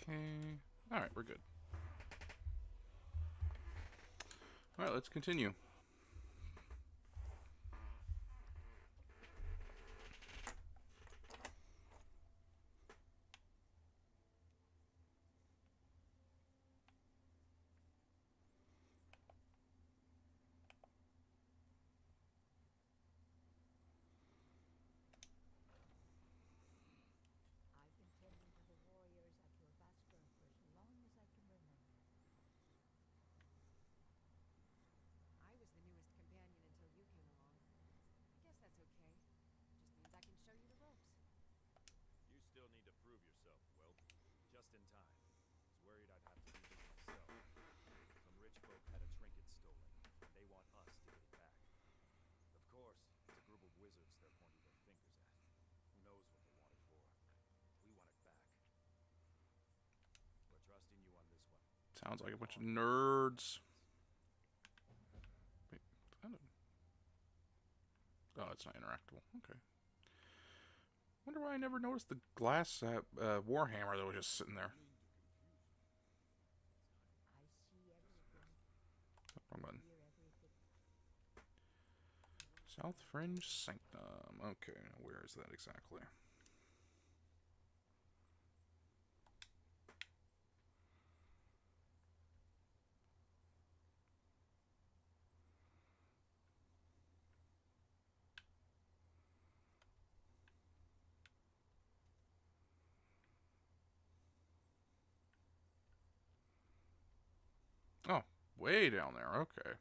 Okay. Alright, we're good. Alright, let's continue. I've been tending to the warriors at your Vastra for as long as I can remember. I was the newest companion until you came along. I guess that's okay. Just means I can show you the ropes. You still need to prove yourself, Whelp. Just in time. Was worried I'd have to do this myself. Some rich folk had a trinket stolen, and they want us to get it back. Of course, it's a group of wizards they're pointing their fingers at. Who knows what they want it for? We want it back. We're trusting you on this one. Sounds like a bunch of nerds. Wait, I don't... Oh, it's not interactable. Okay. Wonder why I never noticed the glass warhammer that was just sitting there. I see everything, Wrong button. hear everything. South Fringe Sanctum. Okay, where is that exactly? Oh, way down there. Okay.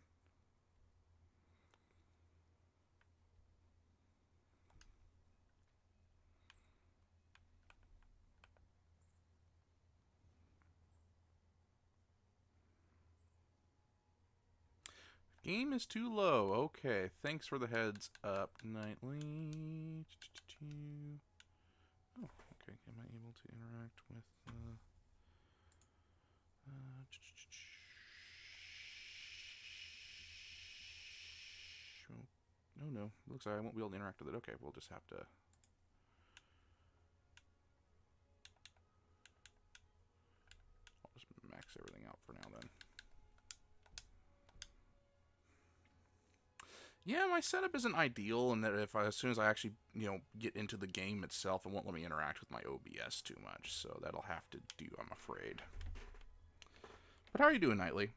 Game is too low. Okay, thanks for the heads up, Nightly. Oh, okay. Am I able to interact with no, no. Looks like I won't be able to interact with it. Okay, we'll just have to... I'll just max everything out for now, then. Yeah, my setup isn't ideal, and that if as soon as I actually, get into the game itself, it won't let me interact with my OBS too much. So that'll have to do, I'm afraid. But how are you doing, Nightly?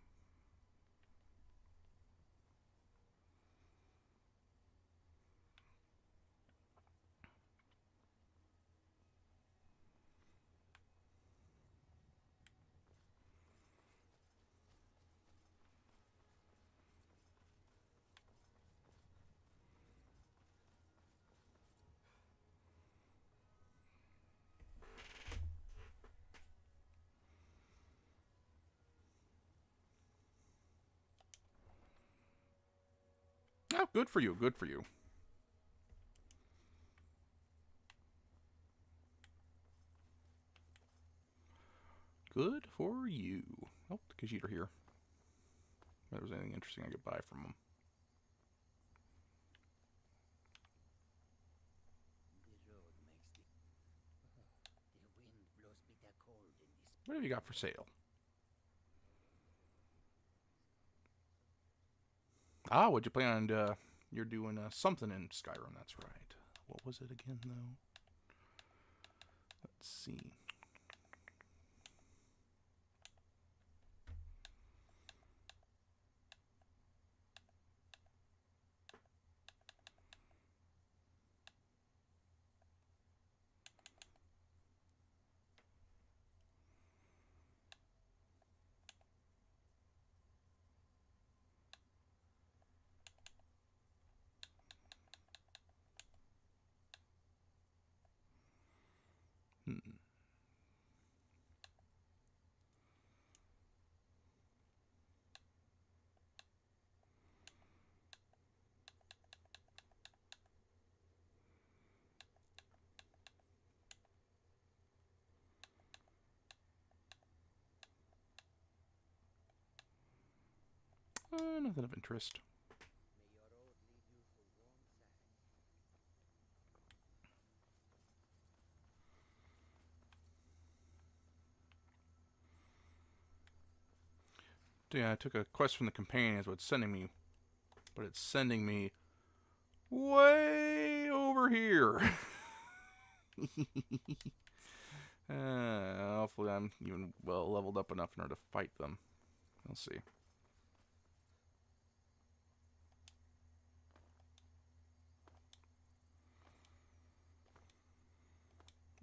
Oh, good for you. Good for you. Good for you. Oh, the Khajiit are here. If there was anything interesting I could buy from them. The road makes the wind blows bitter cold in this. What have you got for sale? Ah, what'd you plan on? You're doing something in Skyrim. That's right. What was it again, though? Let's see. Hmm. Nothing of interest. May your road lead you to warm sand. Yeah, I took a quest from the companions, but it's sending me way over here. Hopefully I'm even well leveled up enough in order to fight them. We'll see.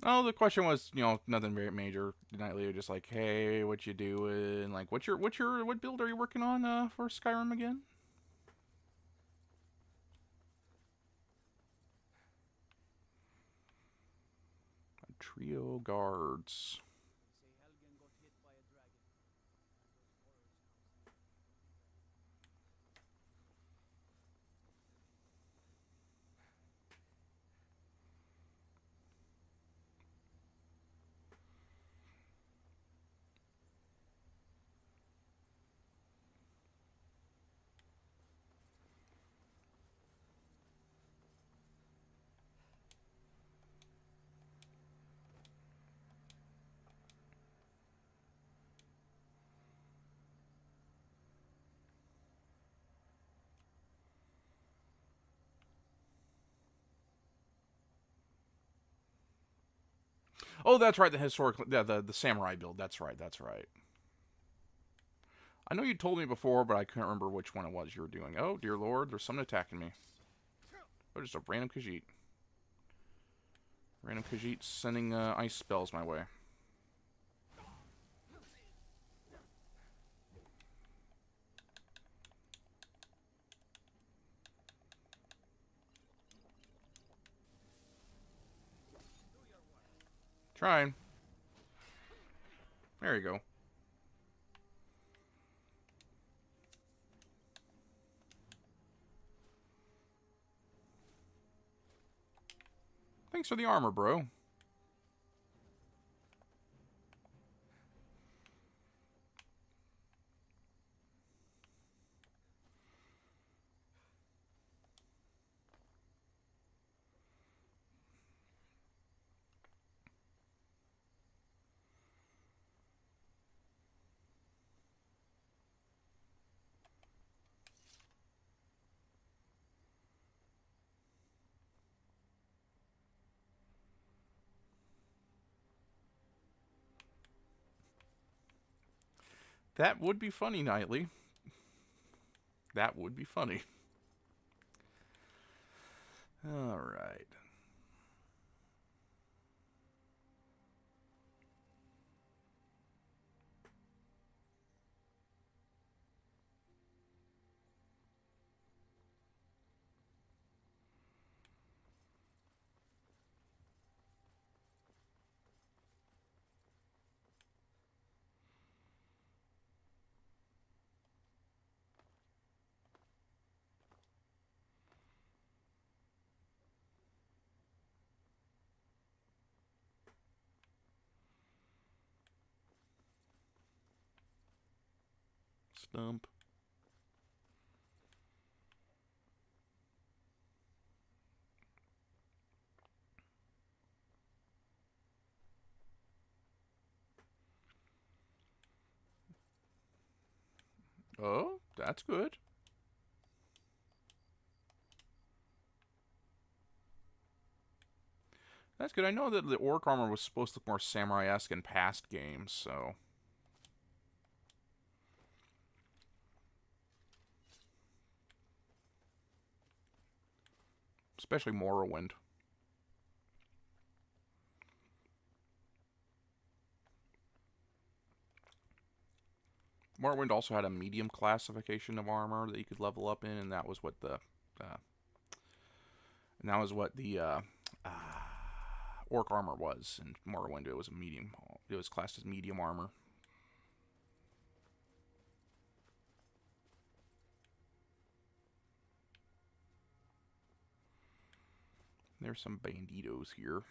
Oh, the question was, nothing very major. Nightly, just like, hey, what you doing? Like, what build are you working on for Skyrim again? A trio guards. Oh, that's right. The historical, the samurai build. That's right. That's right. I know you told me before, but I couldn't remember which one it was you were doing. Oh, dear lord, there's someone attacking me. Oh, just a random Khajiit. Random Khajiit sending ice spells my way. Trying. There you go. Thanks for the armor, bro. That would be funny, Nightly. That would be funny. Alright. Stump. Oh, that's good. That's good. I know that the orc armor was supposed to look more samurai-esque in past games, so... Especially Morrowind. Morrowind also had a medium classification of armor that you could level up in, and that was what the orc armor was. In Morrowind, it was a medium. It was classed as medium armor. There's some banditos here.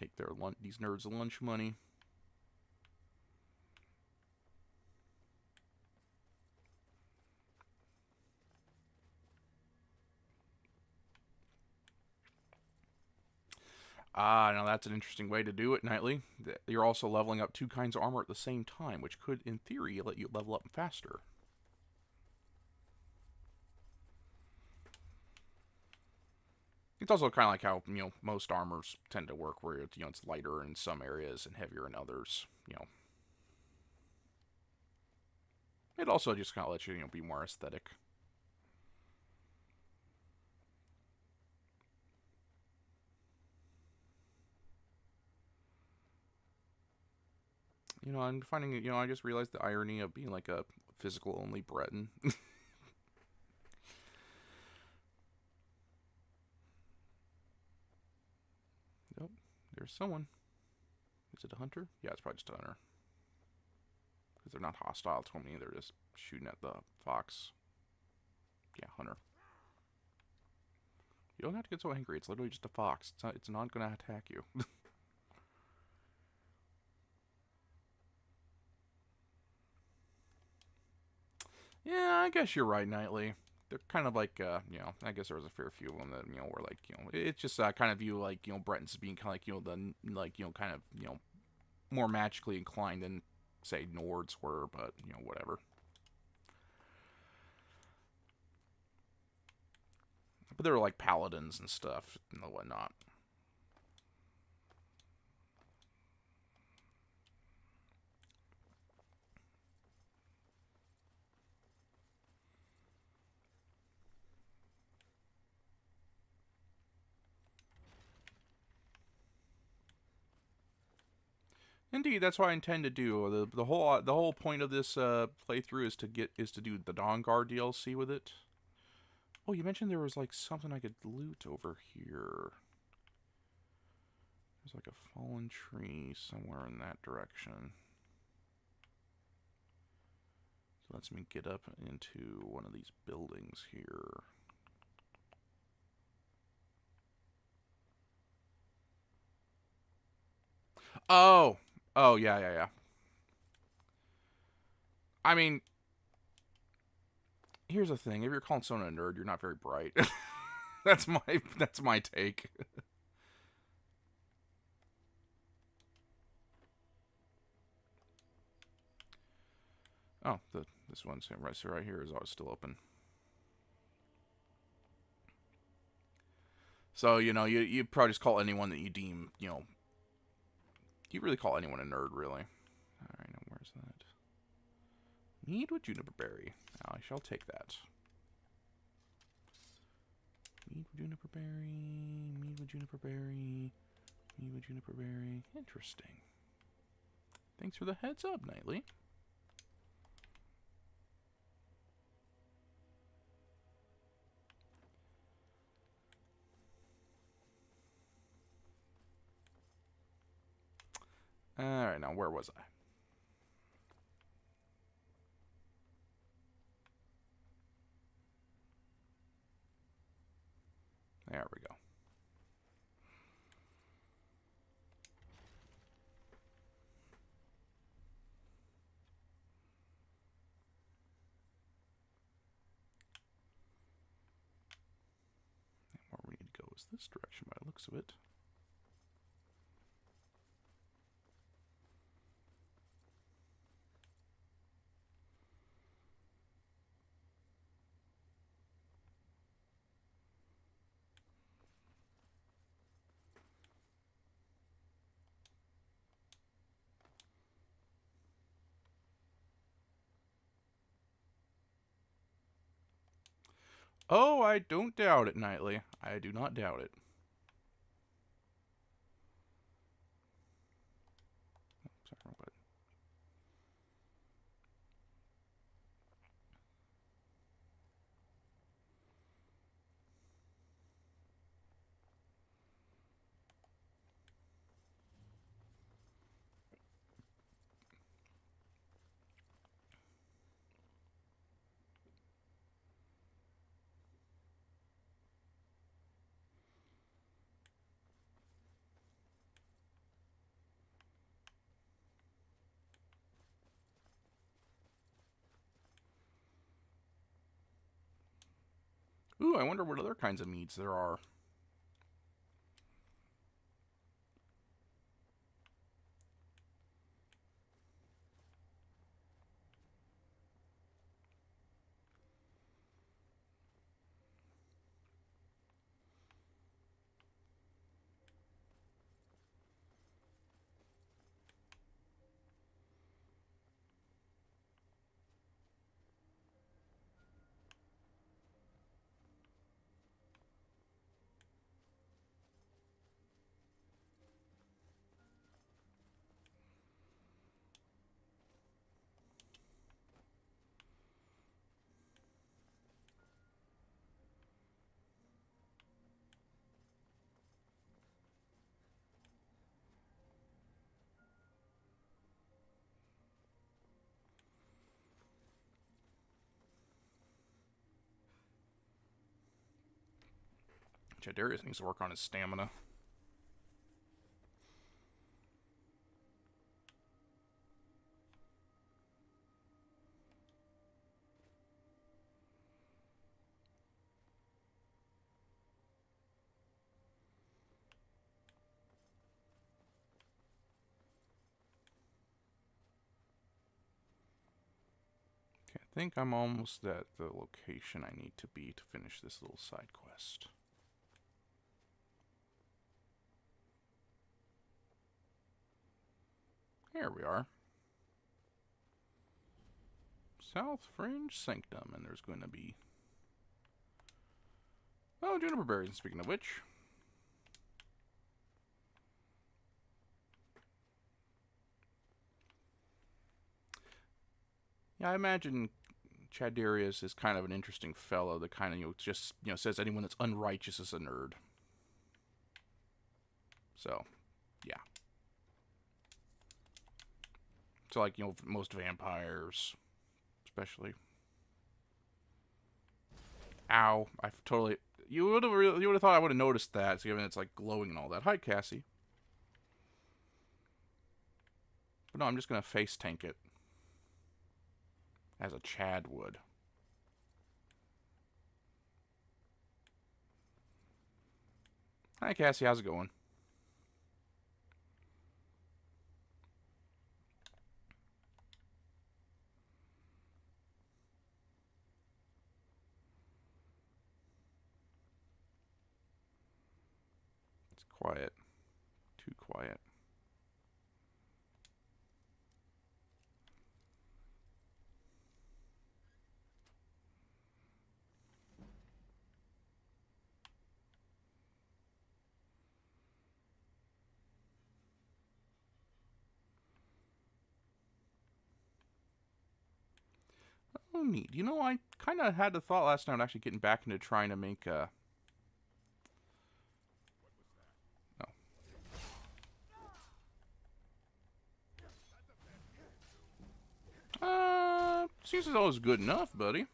Take their these nerds' lunch money. Ah, now that's an interesting way to do it, Nightly. You're also leveling up 2 kinds of armor at the same time, which could, in theory, let you level up faster. It's also kind of like how, most armors tend to work, where it's lighter in some areas and heavier in others. It also just kind of lets you, be more aesthetic. I'm finding, I just realized the irony of being like a physical-only Breton. Nope, there's someone. Is it a hunter? Yeah, it's probably just a hunter. Because they're not hostile to me, they're just shooting at the fox. Yeah, hunter. You don't have to get so angry, it's literally just a fox. It's not going to attack you. Yeah, I guess you're right, Nightly. They're kind of like, I guess there was a fair few of them that, were like, it's just kind of view like, Bretons being kind of like, the, kind of, more magically inclined than, say, Nords were, but, whatever. But they were like paladins and stuff and whatnot. Indeed, that's what I intend to do. The whole point of this playthrough is to do the Dawn Guard DLC with it. Oh, you mentioned there was like something I could loot over here. There's like a fallen tree somewhere in that direction. So lets me get up into one of these buildings here. Oh! Oh, yeah. I mean, here's the thing. If you're calling someone a nerd, you're not very bright. that's my take. Oh, this one's right here is always still open. So, you probably just call anyone that you deem, you really call anyone a nerd, really. Alright, now where's that? Mead with juniper berry. I shall take that. Mead with juniper berry, mead with juniper berry, mead with juniper berry. Interesting. Thanks for the heads up, Nightly. Alright, now where was I? There we go. And where we need to go is this direction by the looks of it. Oh, I don't doubt it, Nightly. I do not doubt it. Oh, sorry, wrong button. Ooh, I wonder what other kinds of meats there are. Chad needs to work on his stamina. Okay, I think I'm almost at the location I need to be to finish this little side quest. Here we are. South Fringe Sanctum, and there's going to be... Oh, juniper berries, speaking of which. Yeah, I imagine Chad is kind of an interesting fellow that kind of, just, says anyone that's unrighteous is a nerd. So, yeah. So, like, most vampires, especially. Ow! I've totally. You would have thought I would have noticed that, given it's like glowing and all that. Hi, Cassie. But no, I'm just gonna face tank it, as a Chad would. Hi, Cassie. How's it going? It's quiet. Too quiet. Oh, neat. I kind of had the thought last night of actually getting back into trying to make a... Seems as though it's good enough, buddy.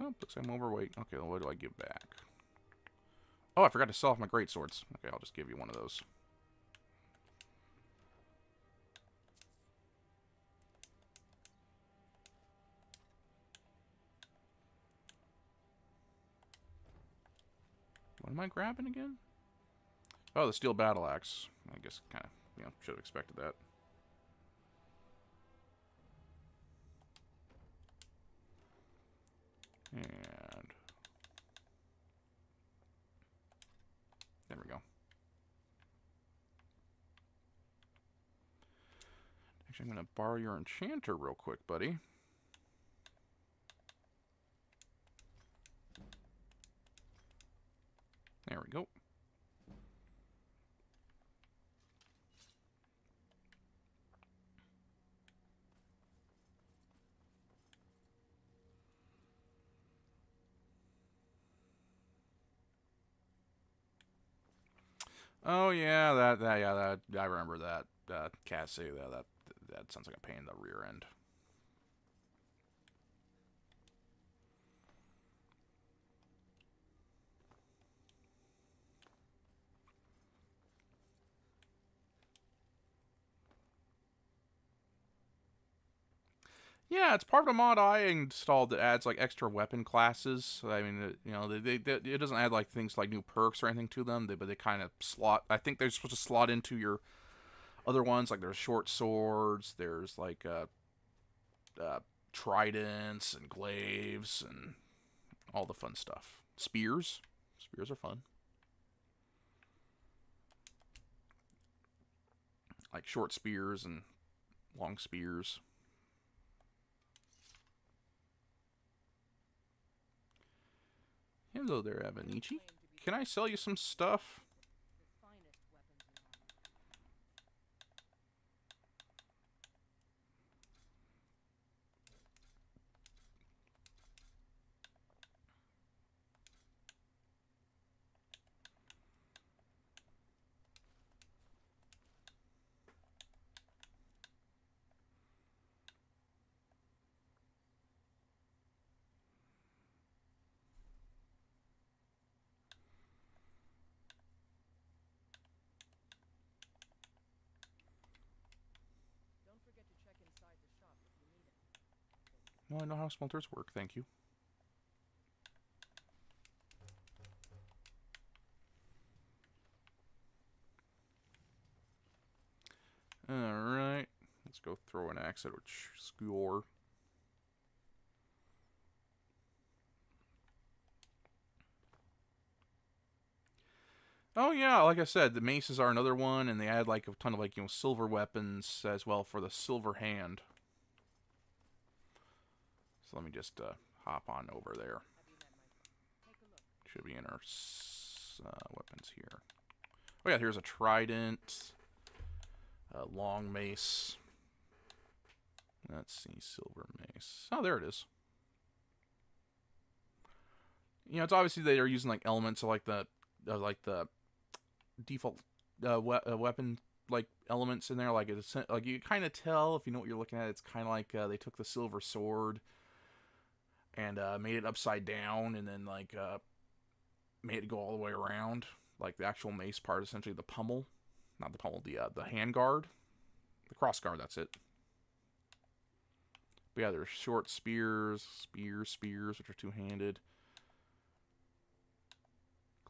Oh, looks like I'm overweight. Okay, well, what do I give back? Oh, I forgot to sell off my great swords. Okay, I'll just give you one of those. What am I grabbing again? Oh, the steel battle axe. I guess kind of, should have expected that. And there we go. Actually, I'm going to borrow your enchanter real quick, buddy. There we go. Oh yeah, that I remember that. Cassie, that sounds like a pain in the rear end. Yeah, it's part of the mod I installed that adds like extra weapon classes. I mean, you know, it doesn't add like things like new perks or anything to them, but they kind of slot. I think they're supposed to slot into your other ones. Like there's short swords, there's like tridents and glaives and all the fun stuff. Spears are fun. Like short spears and long spears. Hello there, Avenichi. Can I sell you some stuff? The finest weapons and armor. Don't forget to check inside the shop if you need it. Well, I know how smelters work, thank you. Alright. Let's go throw an axe at a score. Oh yeah, like I said, the maces are another one, and they add like a ton of like, you know, silver weapons as well for the silver hand. So let me just hop on over there. Have you met my friend? Take a look. Should be in our weapons here. Oh yeah, here's a trident, a long mace. Let's see, silver mace. Oh, there it is. You know, it's obviously they are using like elements of like the default weapon like elements in there. Like it's like you kind of tell if you know what you're looking at. It's kind of like they took the silver sword and made it upside down, and then like made it go all the way around. Like the actual mace part, essentially the pommel, not the pommel, the hand guard, the cross guard. That's it. But yeah, there's short spears, which are two-handed,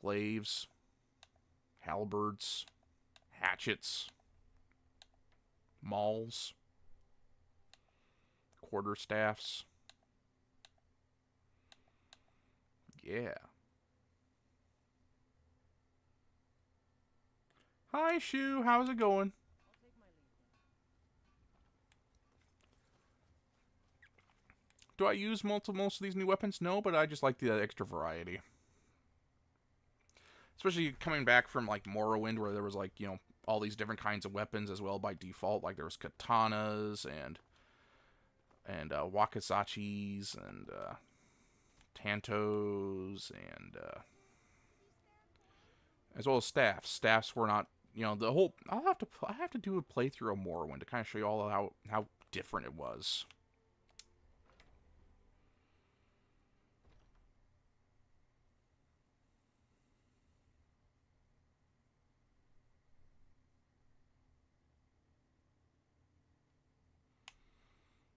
glaives, halberds, hatchets, mauls, quarterstaffs. Yeah. Hi, Shu. How's it going? I'll take my leave then. Do I use most of these new weapons? No, but I just like the extra variety. Especially coming back from like Morrowind, where there was like, you know, all these different kinds of weapons as well by default. Like there was katanas and wakizachis and tantos and as well as staffs. Staffs were not, you know, the whole. I have to do a playthrough of Morrowind to kind of show you all how different it was.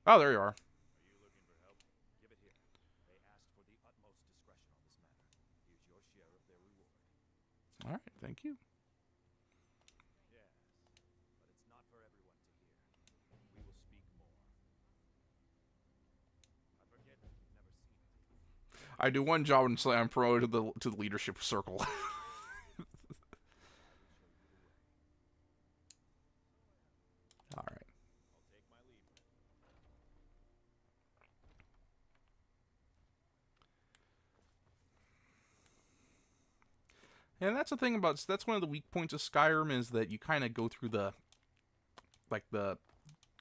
Oh, there you are. Are you looking for help? Give it here. They asked for the utmost discretion on this matter. Here's your share of their reward. All right, thank you. Yes, but it's not for everyone to hear. We will speak more. I forget that you've never seen it. I do one job and I'm promoted to the leadership circle. All right. I'll take my leave then. And that's the thing about, that's one of the weak points of Skyrim, is that you kind of go through the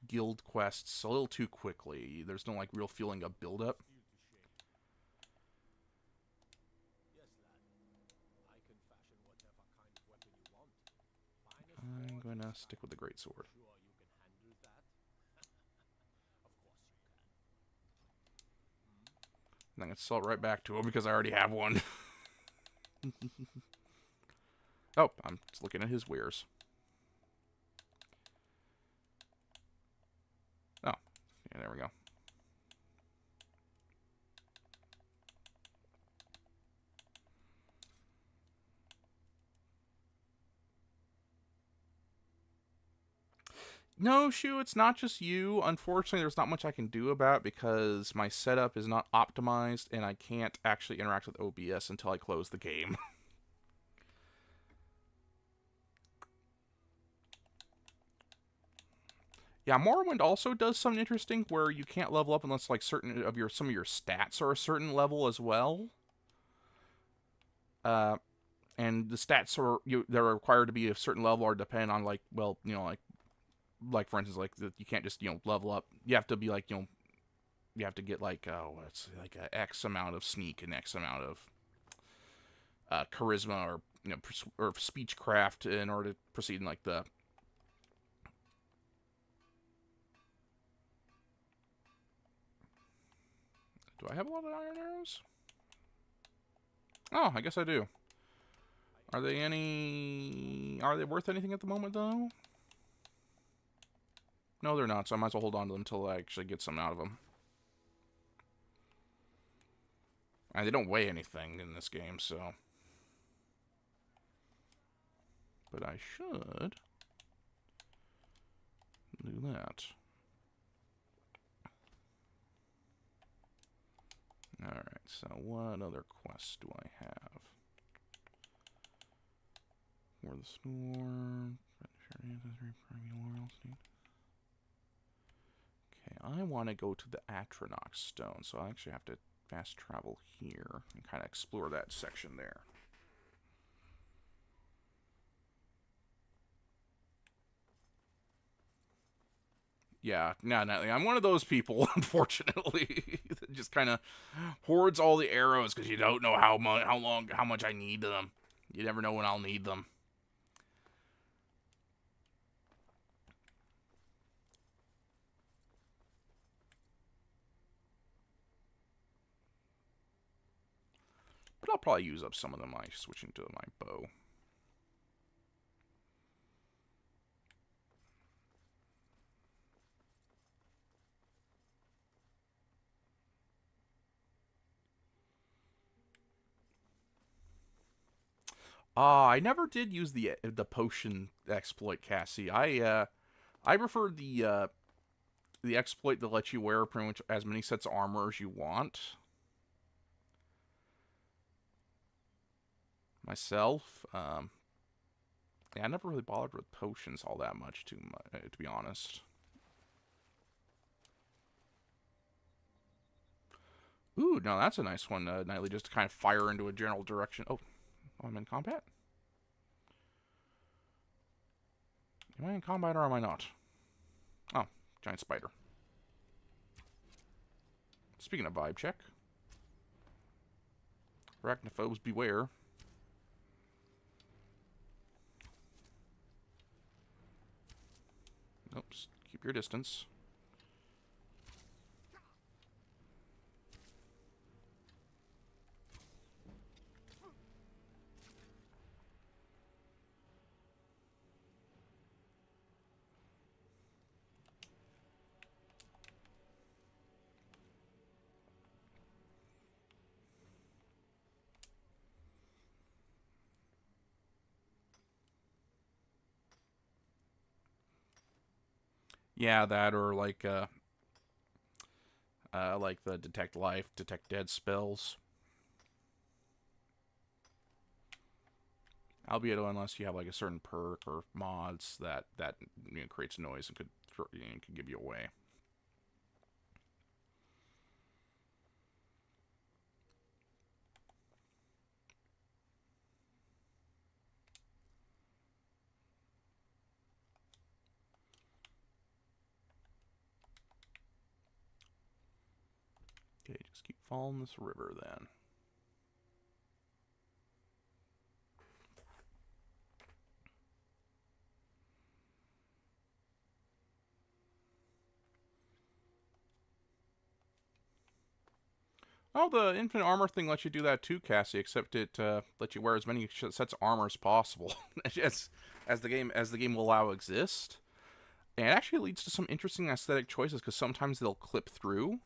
guild quests a little too quickly. There's no like real feeling of build up. Yes, lad. I can fashion whatever kind of weapon you want. Finest I'm forge gonna in stick with the great sword. Sure you can handle that? Of course you can. And I'm gonna sell it right back to him because I already have one. Oh, I'm just looking at his wares. Oh, yeah, there we go. No, Shu, it's not just you. Unfortunately, there's not much I can do about it because my setup is not optimized and I can't actually interact with OBS until I close the game. Yeah, Morrowind also does something interesting where you can't level up unless like certain of some of your stats are a certain level as well. And the stats they're required to be a certain level or depend on like, well, like for instance, like you can't just level up. You have to be like you have to get like it's like a X amount of sneak and X amount of charisma or or speechcraft in order to proceed in like the. Do I have a lot of iron arrows? Oh, I guess I do. Are they worth anything at the moment, though? No, they're not, so I might as well hold on to them until I actually get some out of them. And they don't weigh anything in this game, so. But I should do that. Alright, so what other quests do I have? For the store. Okay, I want to go to the Atronach Stone, so I actually have to fast travel here and kind of explore that section there. Yeah, no, I'm one of those people, unfortunately, that just kind of hoards all the arrows because you don't know how much I need them. You never know when I'll need them. But I'll probably use up some of them by switching to my bow. I never did use the potion exploit, Cassie. I prefer the exploit that lets you wear pretty much as many sets of armor as you want. Myself, yeah, I never really bothered with potions all that much, to be honest. Ooh, no, that's a nice one, Nightly, just to kind of fire into a general direction. Oh, I'm in combat? Am I in combat or am I not? Oh, giant spider. Speaking of vibe check. Arachnophobes beware. Oops, keep your distance. Yeah, that or like the detect life, detect dead spells. Albeit unless you have like a certain perk or mods that creates noise and could give you away. Okay, just keep following this river then. Oh, the infinite armor thing lets you do that too, Cassie, except it lets you wear as many sets of armor as possible as the game will allow exist. And it actually leads to some interesting aesthetic choices because sometimes they'll clip through.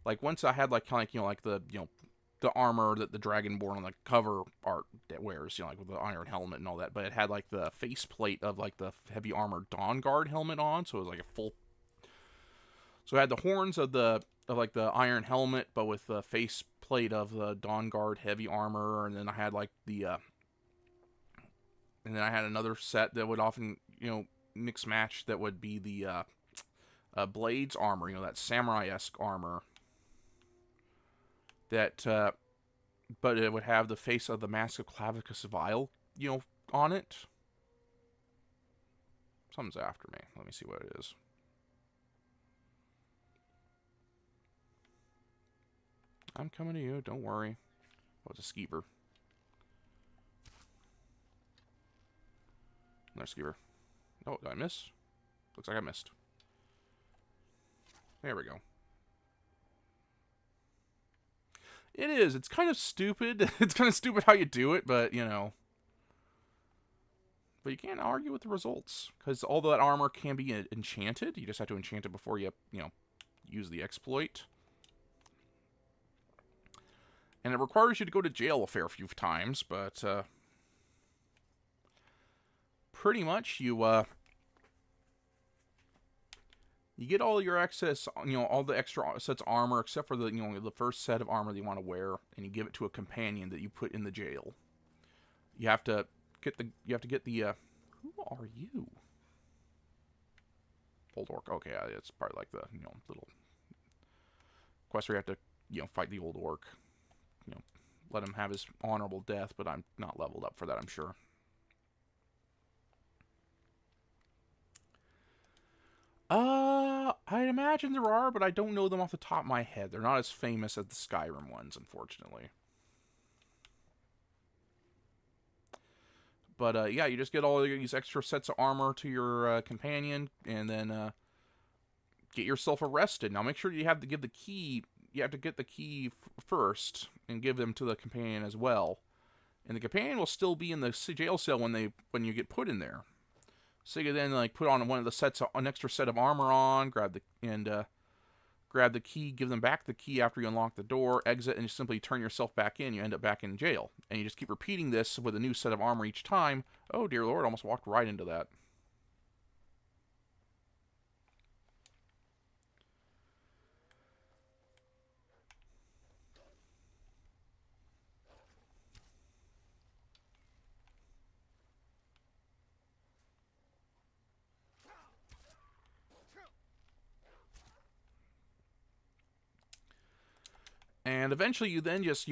Like once I had like kind of like the the armor that the Dragonborn on the cover art that wears, you know, like with the iron helmet and all that, but it had like the faceplate of like the heavy armor Dawn Guard helmet on, so it was like a full. So it had the horns of like the iron helmet, but with the faceplate of the Dawn Guard heavy armor, and then I had like and then I had another set that would often, you know, mix match that would be the Blades armor, you know, that samurai-esque armor. That, but it would have the face of the Mask of Clavicus Vile, you know, on it. Something's after me. Let me see what it is. I'm coming to you, don't worry. Oh, it's a skeever. There's a skeever. Oh, did I miss? Looks like I missed. There we go. It is. It's kind of stupid. It's kind of stupid how you do it, but, you know. But you can't argue with the results. Because although that armor can be enchanted, you just have to enchant it before you know, use the exploit. And it requires you to go to jail a fair few times, but, pretty much you get all your excess, you know, all the extra sets of armor, except for the, you know, the first set of armor that you want to wear, and you give it to a companion that you put in the jail. You have to get the, who are you? Old orc. Okay, it's part of like the, you know, little quest where you have to, you know, fight the old orc. You know, let him have his honorable death, but I'm not leveled up for that, I'm sure. I'd imagine there are, but I don't know them off the top of my head. They're not as famous as the Skyrim ones, unfortunately. But, yeah, you just get all these extra sets of armor to your companion, and then get yourself arrested. Now, make sure you have to give the key. You have to get the key first and give them to the companion as well. And the companion will still be in the jail cell when you get put in there. So you can then like put on one of the sets, an extra set of armor on, grab the key, give them back the key after you unlock the door, exit, and just simply turn yourself back in. You end up back in jail, and you just keep repeating this with a new set of armor each time. Oh dear Lord, almost walked right into that. And eventually you then just,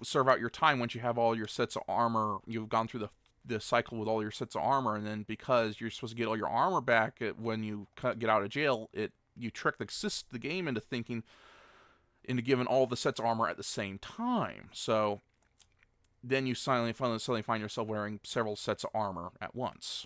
serve out your time once you have all your sets of armor. You've gone through the cycle with all your sets of armor, and then because you're supposed to get all your armor back when you get out of jail, you trick the game into giving all the sets of armor at the same time. So then you suddenly find yourself wearing several sets of armor at once.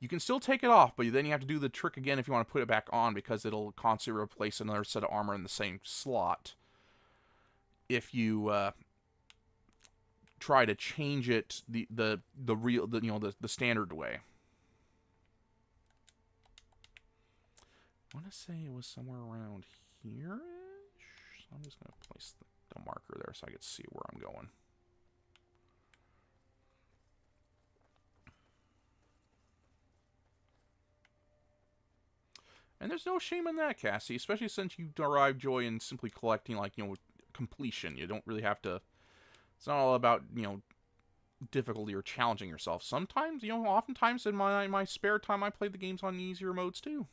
You can still take it off, but then you have to do the trick again if you want to put it back on, because it'll constantly replace another set of armor in the same slot. If you try to change it the standard way. I want to say it was somewhere around here-ish. So I'm just going to place the marker there so I can see where I'm going. And there's no shame in that, Cassie, especially since you derive joy in simply collecting, completion. You don't really have to... It's not all about, difficulty or challenging yourself. Sometimes, oftentimes in my spare time, I play the games on easier modes, too.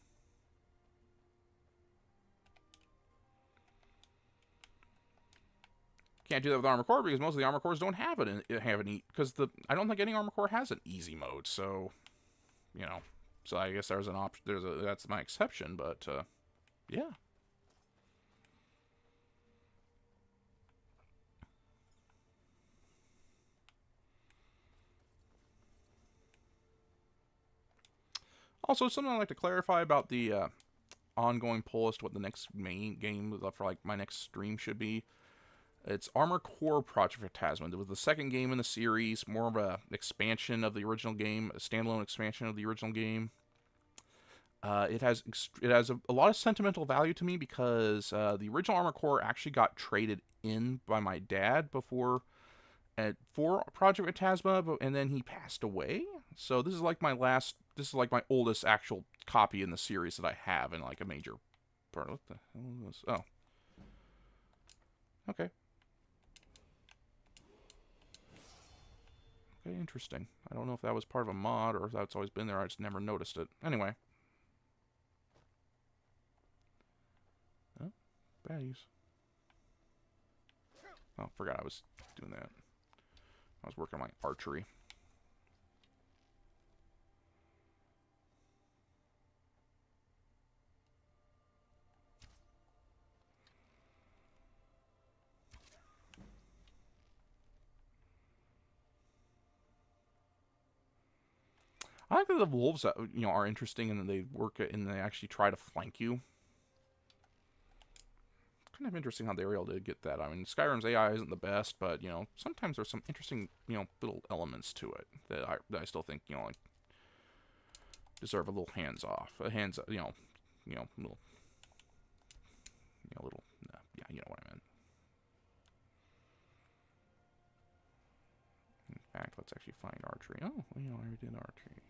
Can't do that with Armored Core because most of the Armored Cores don't have an because I don't think any Armored Core has an easy mode, so, So I guess there's an option. That's my exception, but yeah. Also, something I'd like to clarify about the ongoing poll as to what the next main game for my next stream should be. It's Armored Core Project Phantasma. It was the second game in the series, more of a expansion of the original game, a standalone expansion of the original game. It has a lot of sentimental value to me because the original Armored Core actually got traded in by my dad for Project Phantasma, and then he passed away. So this is like my last. This is like my oldest actual copy in the series that I have in like a major part. What the hell is this? Oh, okay. Okay, interesting. I don't know if that was part of a mod or if that's always been there. I just never noticed it. Anyway. Oh, baddies. Oh, forgot I was doing that. I was working on my archery. I think that the wolves, are interesting and they work and they actually try to flank you. Kind of interesting how they were able to get that. I mean, Skyrim's AI isn't the best, but sometimes there's some interesting, little elements to it that I still think, like deserve a little hands off, little, little, yeah, you know what I meant. In fact, let's actually find archery. Oh, I already did archery.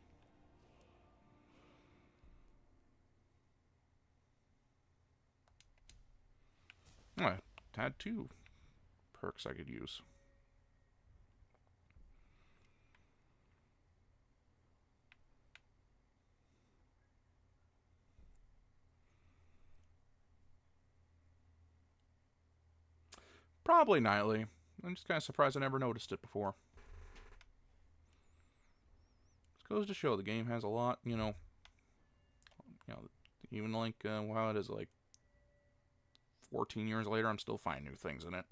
Oh, I had 2 perks I could use. Probably nightly. I'm just kind of surprised I never noticed it before. It goes to show the game has a lot, even like, wow, it is like 14 years later, I'm still finding new things in it.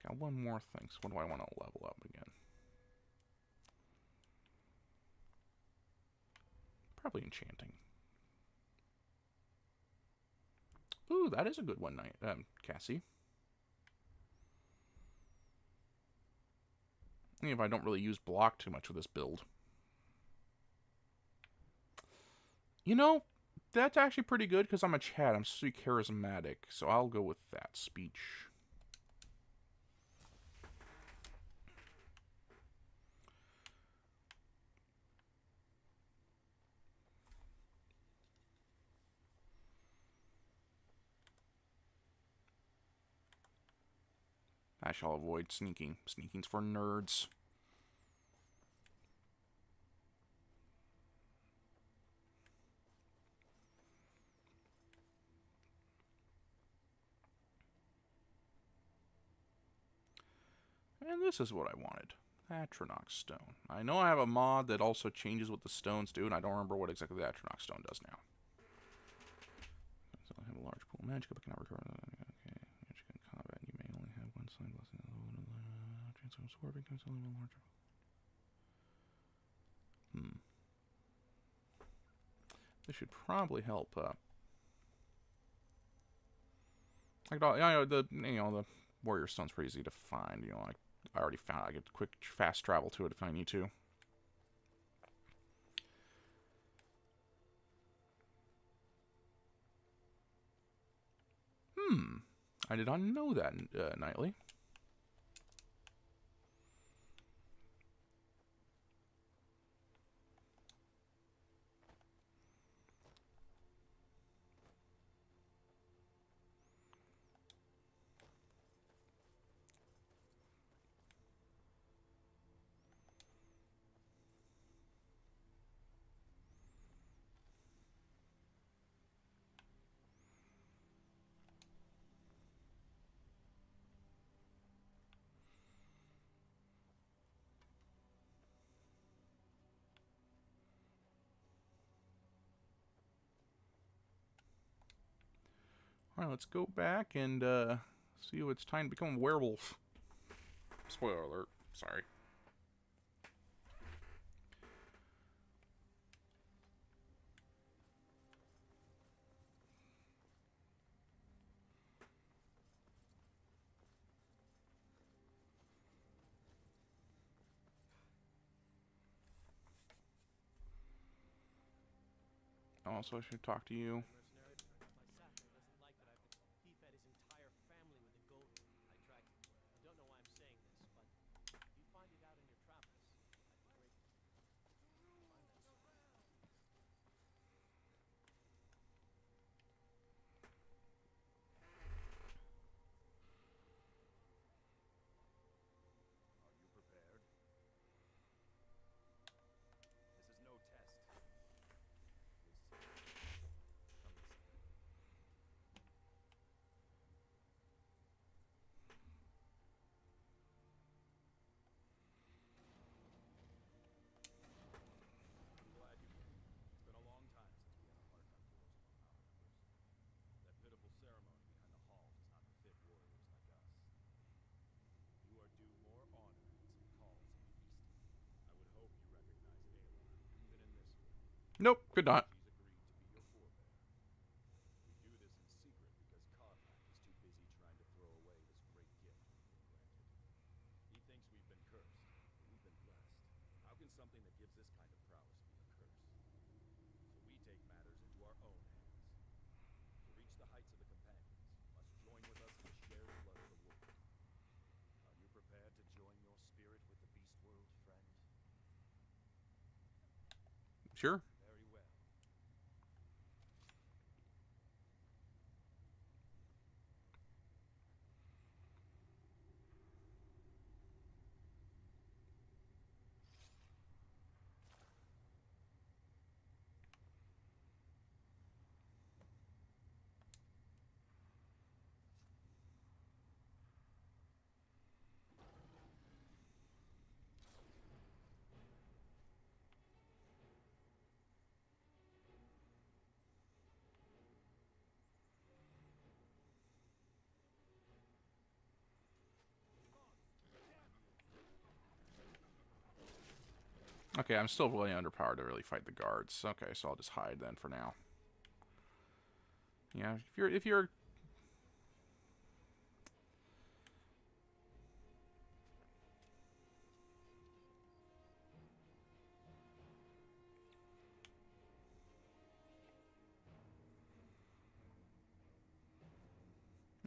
Got one more thing. So what do I want to level up again? Probably enchanting. Ooh, that is a good one, Cassie. Even if I don't really use block too much with this build. That's actually pretty good because I'm a Chad. I'm so charismatic, so I'll go with that speech. I shall avoid sneaking. Sneaking's for nerds. And this is what I wanted. Atronach Stone. I know I have a mod that also changes what the stones do, and I don't remember what exactly the Atronach Stone does now. So I have a large pool of magic, but cannot recover. Okay, magic in combat. You may only have one sign blessing. Transfer sword becomes only one larger. This should probably help. The warrior stone's pretty easy to find. I already found. I get quick, fast travel to it if I need to. I did not know that, Nightly. Alright, let's go back and see what it's time to become a werewolf. Spoiler alert. Sorry. Also, I should talk to you. Mercenary, my sapling doesn't like that he fed his entire family with a gold I tracked. I don't know why I'm saying this, but if you find it out in your travels, I'd be grateful. Find that soul. Are you prepared? This is no test. You'll see. Come this way. I'm glad you came. It's been a long time since we had a heart like yours among our members. That pitiful ceremony behind the hall does not befit warriors like us. You are due more honor and some calls and feasting. I would hope you recognize Ayla, even in this form. Nope, could not. She's agreed to be your forebear. We do this in secret because Karlak is too busy trying to throw away this great gift we've been granted. He thinks we've been cursed, but we've been blessed. How can something that gives this kind of prowess be a curse? So we take matters into our own hands. To reach the heights of the companions, you must join with us in the shared blood of the wolf. Are you prepared to join your spirit with the beast world, friend? Sure. Very well. Okay, I'm still really underpowered to really fight the guards. Okay, so I'll just hide then for now. Yeah, if you're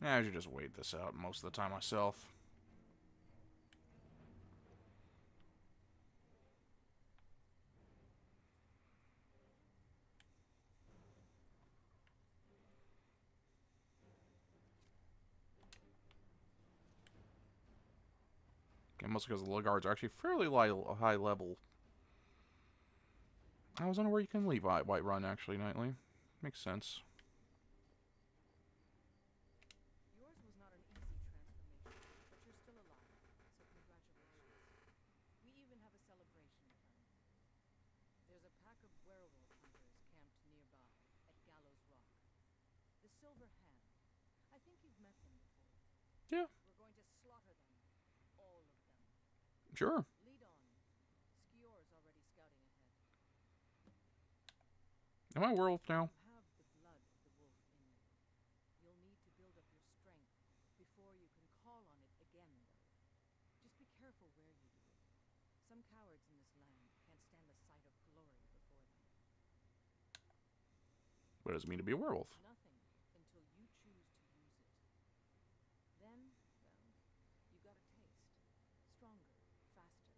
yeah, I should just wait this out most of the time myself. And mostly because the guards are actually fairly high level. I was unaware you can leave Whiterun actually nightly. Makes sense. Yours was not an easy transformation, but you're still alive, so congratulations. We even have a celebration planned. There's a pack of werewolf hunters camped nearby, at Gallows Rock. The Silver Hand. I think you've met them before. Yeah, We're going to slaughter them. All of them. sure. Lead on. Skior's already scouting ahead. Am I a werewolf now? You have the blood of the wolf in you. You'll need to build up your strength before you can call on it again, though. Just be careful where you do it. Some cowards in this land can't stand the sight of glory before them. What does it mean to be a werewolf? Nothing until you choose to use it. Then, well, you got a taste. Stronger, faster.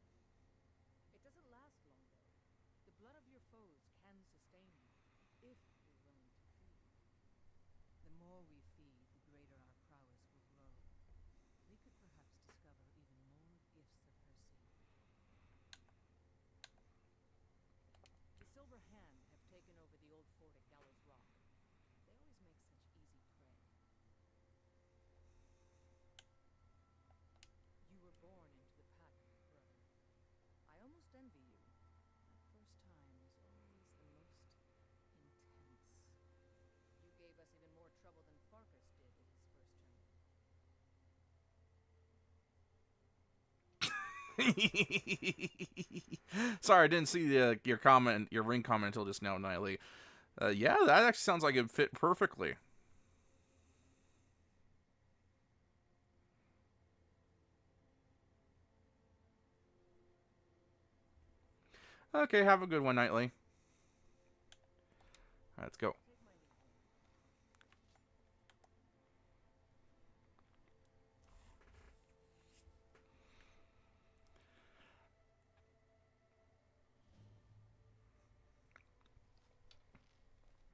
It doesn't last long, though. The blood of your foes can sustain you, if you're willing to feed. The more we feed, the greater our prowess will grow. We could perhaps discover even more gifts of her seed. The Silver Hand have taken over the old fort at Gallows Rock. They always Sorry, I didn't see your comment, your ring comment until just now, Nightly. Yeah, that actually sounds like it fit perfectly. Okay, have a good one, Nightly. Let's go.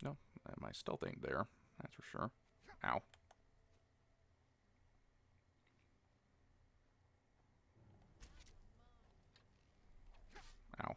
No, my stealth ain't there. That's for sure. Ow. Ow.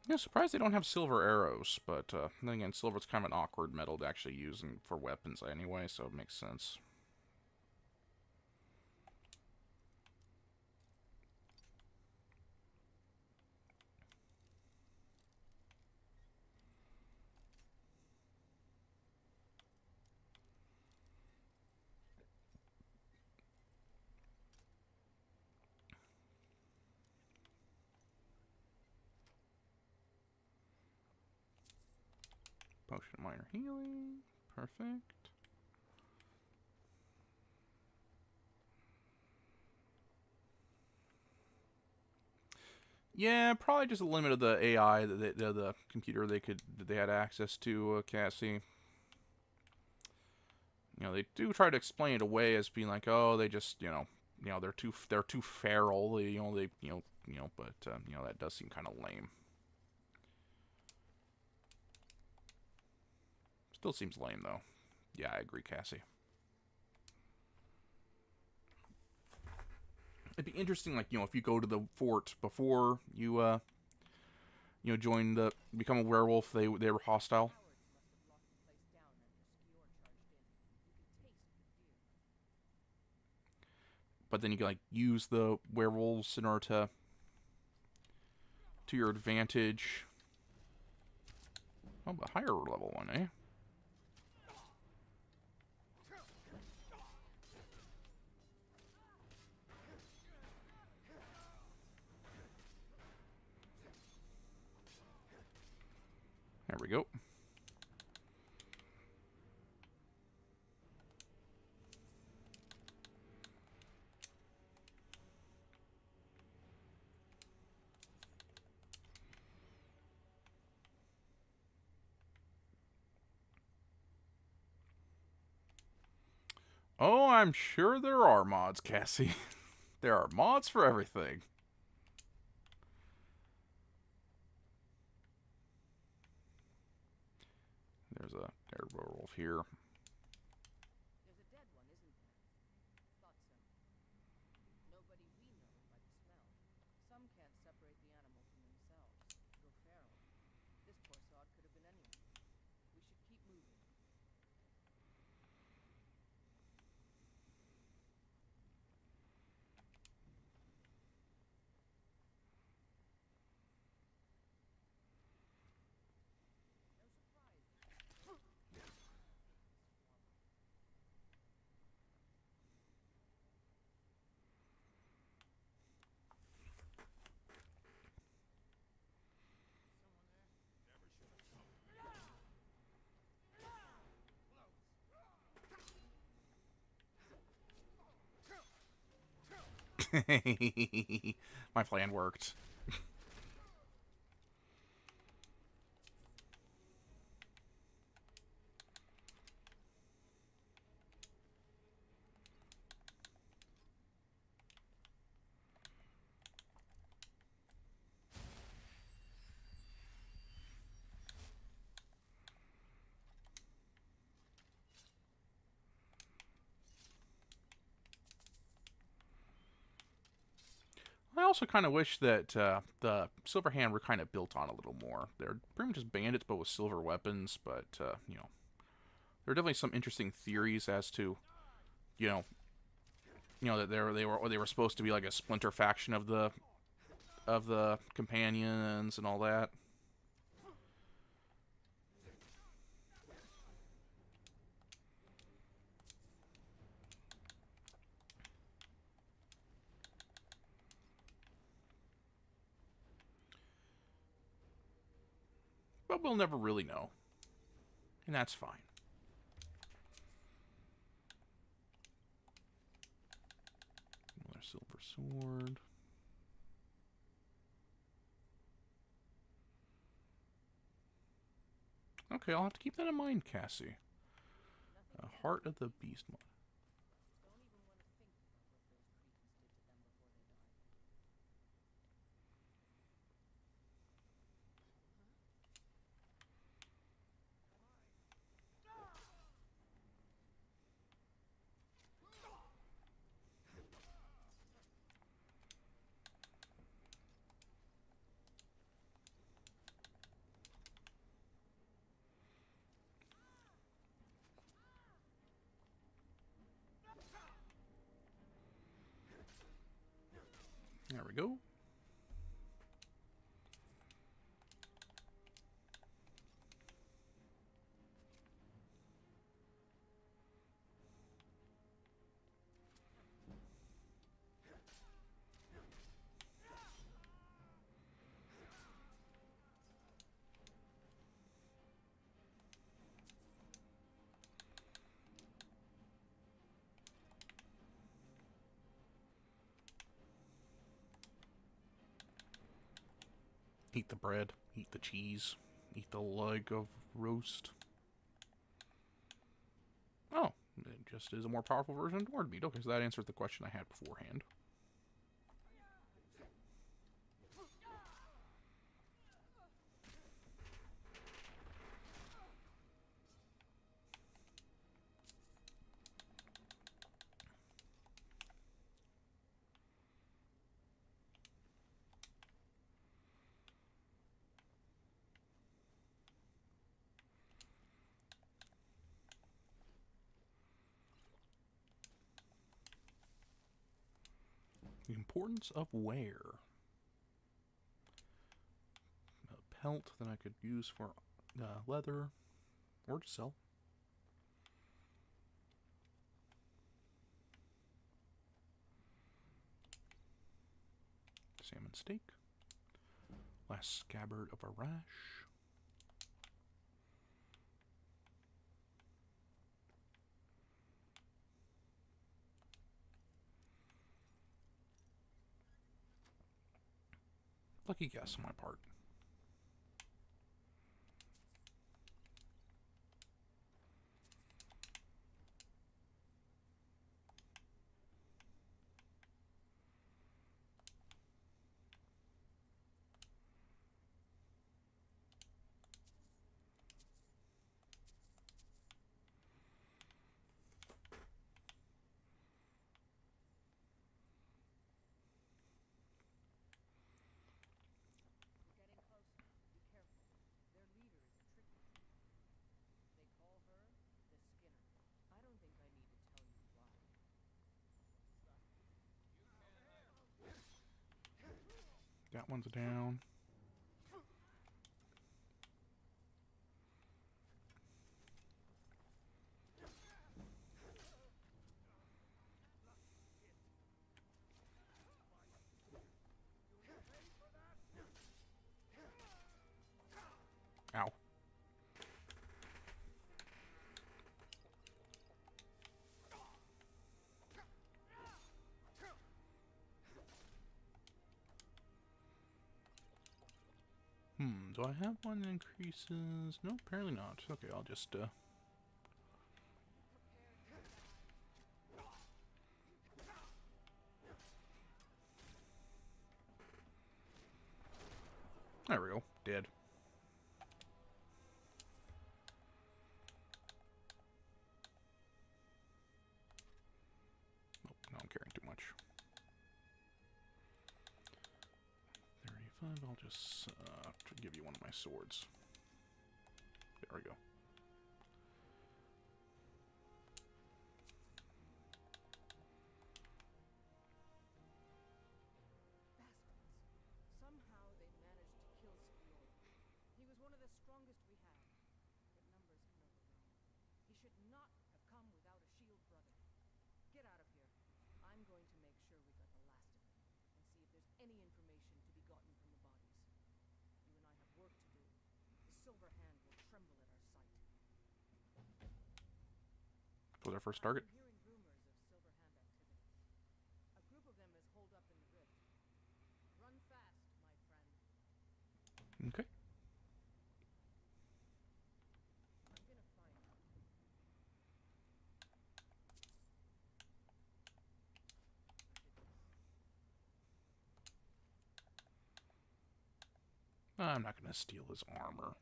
Yeah, surprised they don't have silver arrows, but then again, silver's kind of an awkward metal to actually use for weapons anyway, so it makes sense. Potion of minor healing. Perfect. Yeah, probably just a limit of the AI that the computer that they had access to, Cassie. You know, they do try to explain it away as being like, oh, they just, they're too feral. But that does seem kind of lame. Still seems lame though. Yeah, I agree, Cassie. It'd be interesting, like, if you go to the fort before you, become a werewolf, they were hostile. But then you can, like, use the werewolves in order to your advantage. Oh, but higher level one, eh? There we go. Oh, I'm sure there are mods, Cassie. There are mods for everything. There's a werewolf here. There's a dead one, isn't there? Thought so. Nobody we know by the smell. Some can't separate the animal from themselves. Go feral. This poor sod could have been anyone. We should keep moving. My plan worked. also kind of wish that the Silver Hand were kind of built on a little more. They're pretty much just bandits, but with silver weapons. But you know, there are definitely some interesting theories as to, you know, that they were supposed to be like a splinter faction of the companions and all that. But we'll never really know. And that's fine. Another silver sword. Okay, I'll have to keep that in mind, Cassie. Heart of the Beast mod. Don't even want to think about what those creatures did to them before they died. There we go. Eat the bread, eat the cheese, eat the leg of roast. Oh, it just is a more powerful version of Dwarf meat. Okay, so that answers the question I had beforehand. The importance of wear. A pelt that I could use for leather or to sell. Salmon steak. Last scabbard of a rash. Lucky guess on my part. Getting closer. Be careful. Their leader is a tricky one. They call her the Skinner. I don't think I need to tell you why. That one's down. Ow. Do I have one that increases? No, apparently not. Okay, I'll just, There we go. Dead. Oh, now I'm carrying too much. And I'll just give you one of my swords. There we go. Bastards. Somehow they managed to kill Spior. He was one of the strongest we had, but numbers can overwhelm. He should not have come without a shield brother. Get out of here. I'm going to make sure we got the last of them, and see if there's any information to be gotten from the bodies. You and I have work to do. The Silver Hand will tremble at our sight. Was our first target? I'm hearing rumors of Silver Hand activity. A group of them is holed up in the rift. Run fast, my friend. Okay. I'm gonna find you. I'm not going to steal his armor.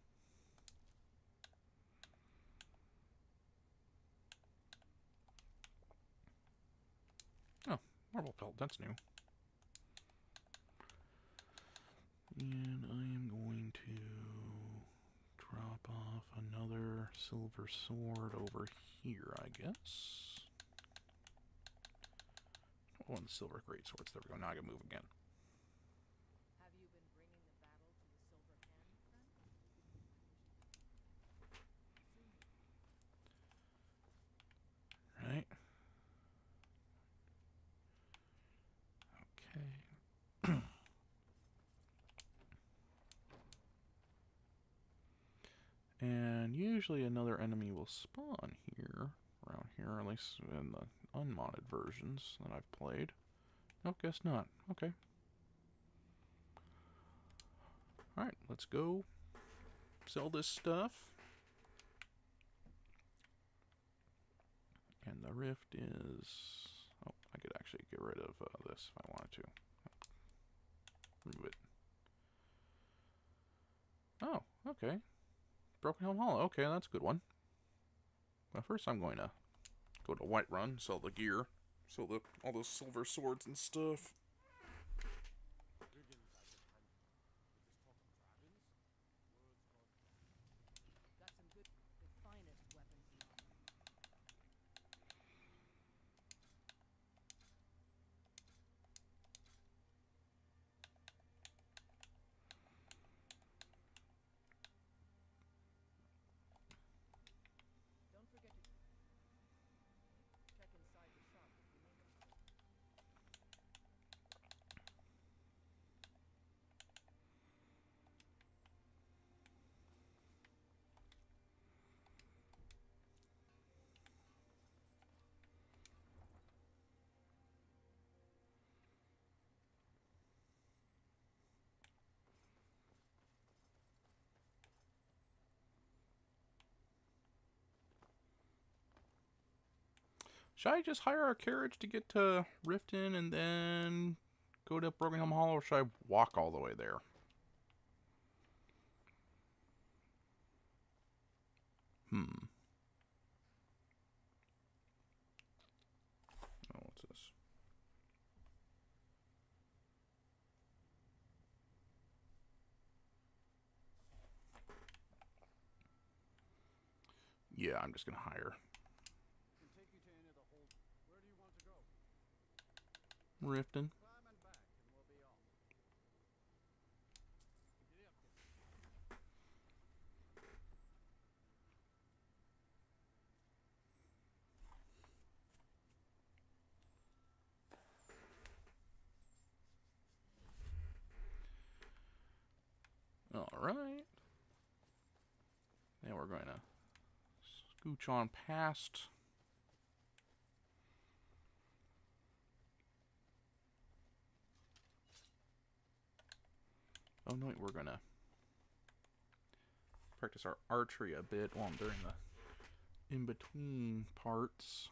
Oh, marble pelt. That's new. And I am going to drop off another silver sword over here, I guess. Oh, and the silver great swords. There we go. Now I can move again. Have you been bringing the battle to the Silver Hand, friend? Soon. Right. Okay. And usually another enemy will spawn here, around here, at least in the unmodded versions that I've played. Nope, guess not. Okay. Alright, let's go sell this stuff. And the rift is... Oh, I could actually get rid of this if I wanted to. Remove it. Oh, okay. Broken Helm Hollow. Okay, that's a good one. But first I'm going to go to Whiterun, sell the gear, sell all those silver swords and stuff. Brigands I can handle. But this talk of dragons? Words gone bad. Got some good, the finest weapons and armor. Don't forget to check inside the shop if you need it. Should I just hire a carriage to get to Riften and then go to Broken Helm Hollow, or should I walk all the way there? Oh, what's this? Yeah, I'm just gonna hire Can take you to any of the hold. Where do you want to go? Riften. Climb and back, and we'll be off. Giddy up, kid. All right. Now we're going to scooch on past. Oh no, we're going to practice our archery a bit while I'm during the in-between parts.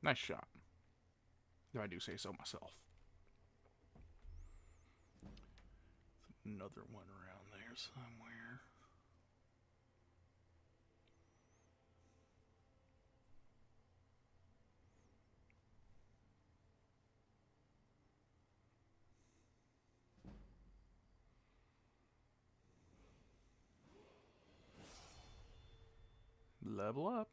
Nice shot. If I do say so myself. Another one around there somewhere. Level up.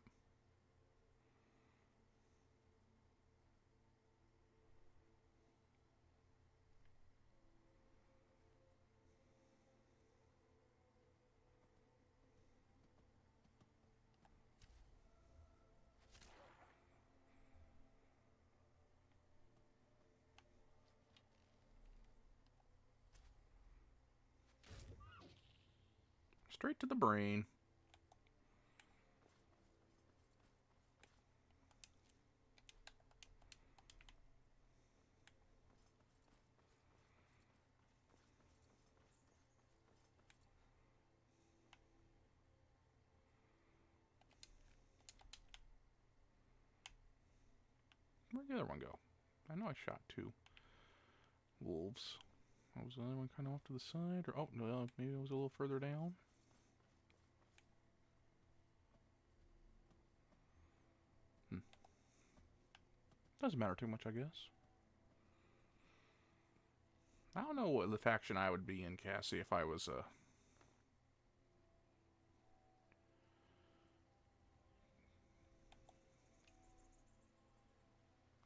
Straight to the brain. Where'd the other one go? I know I shot 2 wolves. What was the other one kind of off to the side? Or, oh, no, maybe it was a little further down. Doesn't matter too much, I guess. I don't know what the faction I would be in, Cassie, if I was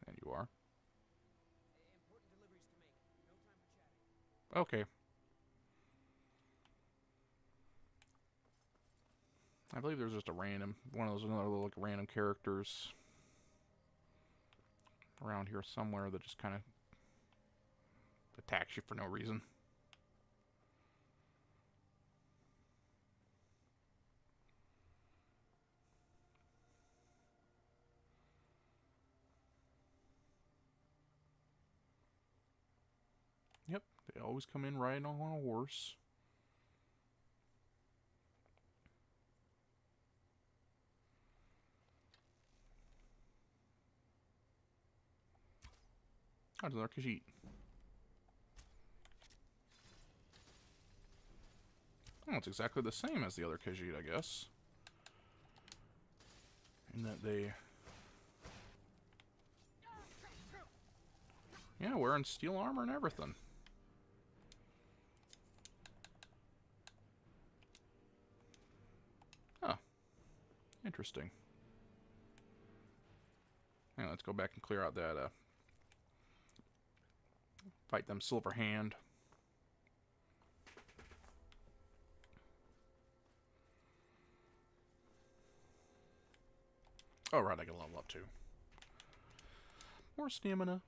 And you are. Important deliveries to make. No time for chatting. Okay. I believe there's just a random, one of those another little like random characters around here somewhere that just kind of attacks you for no reason. Yep, they always come in riding on a horse. Oh, there's another Khajiit. Oh, it's exactly the same as the other Khajiit, I guess. In that they... Yeah, wearing steel armor and everything. Huh. Interesting. Yeah, let's go back and clear out that, fight them Silver Hand. Oh, right, I can level up too. More stamina.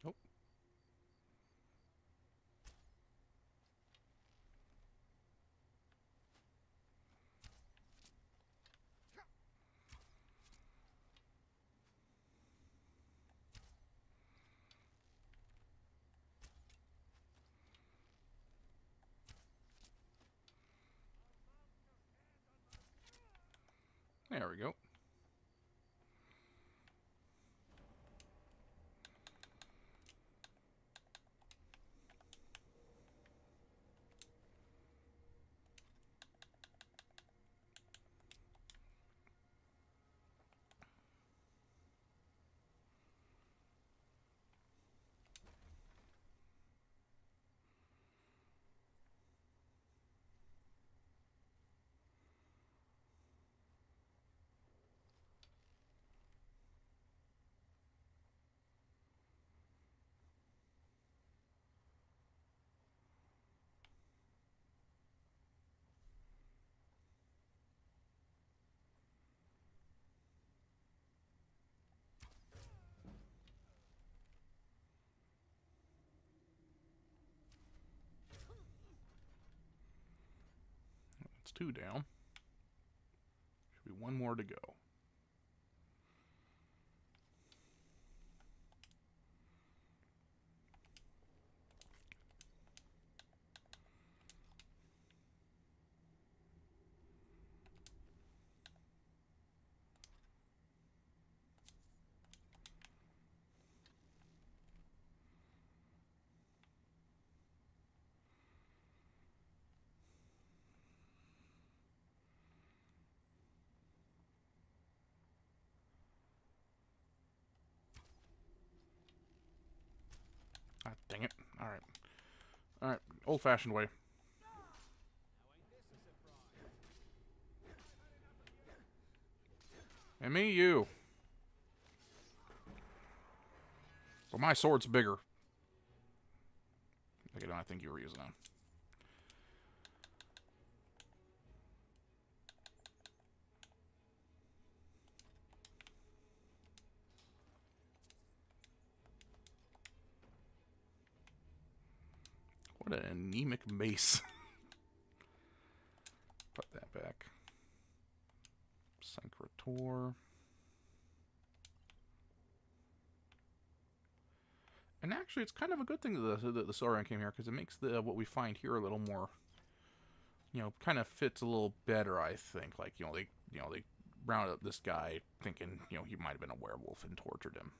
Oh. There we go. 2 down. Should be 1 more to go. Ah, dang it. Alright. Alright, old-fashioned way. And me, you. But my sword's bigger. Okay, no, I think you were using that. What an anemic mace. Put that back. Syncrator. And actually, it's kind of a good thing that the Sauron came here, because it makes the what we find here a little more, you know, kind of fits a little better, I think. Like, you know, they rounded up this guy thinking, you know, he might have been a werewolf and tortured him.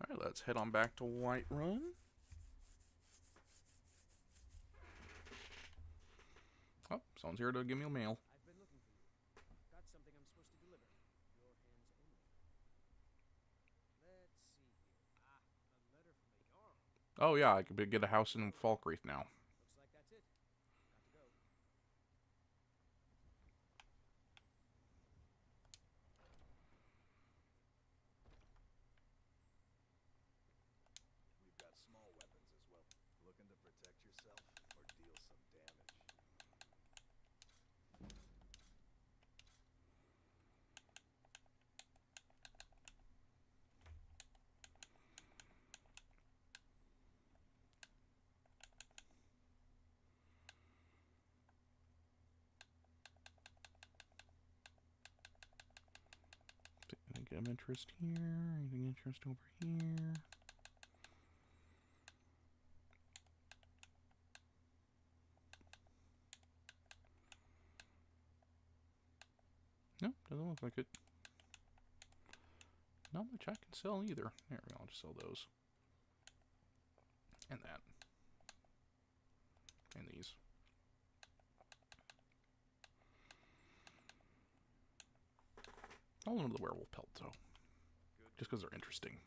Alright, let's head on back to Whiterun. Oh, someone's here to give me a mail. I've been looking for you. Got something I'm supposed to deliver. Your hands only. Let's see here. Ah, a letter from a Jarl. Oh yeah, I could get a house in Falkreath now. Looks like that's it. Got to go. We've got small weapons as well. Looking to protect yourself or deal some damage? Anything of interest here? Anything of interest over here? No, doesn't look like it. Not much I can sell either. There we go, I'll just sell those. And that. And these. I'll load the werewolf pelt, though. Just because they're interesting.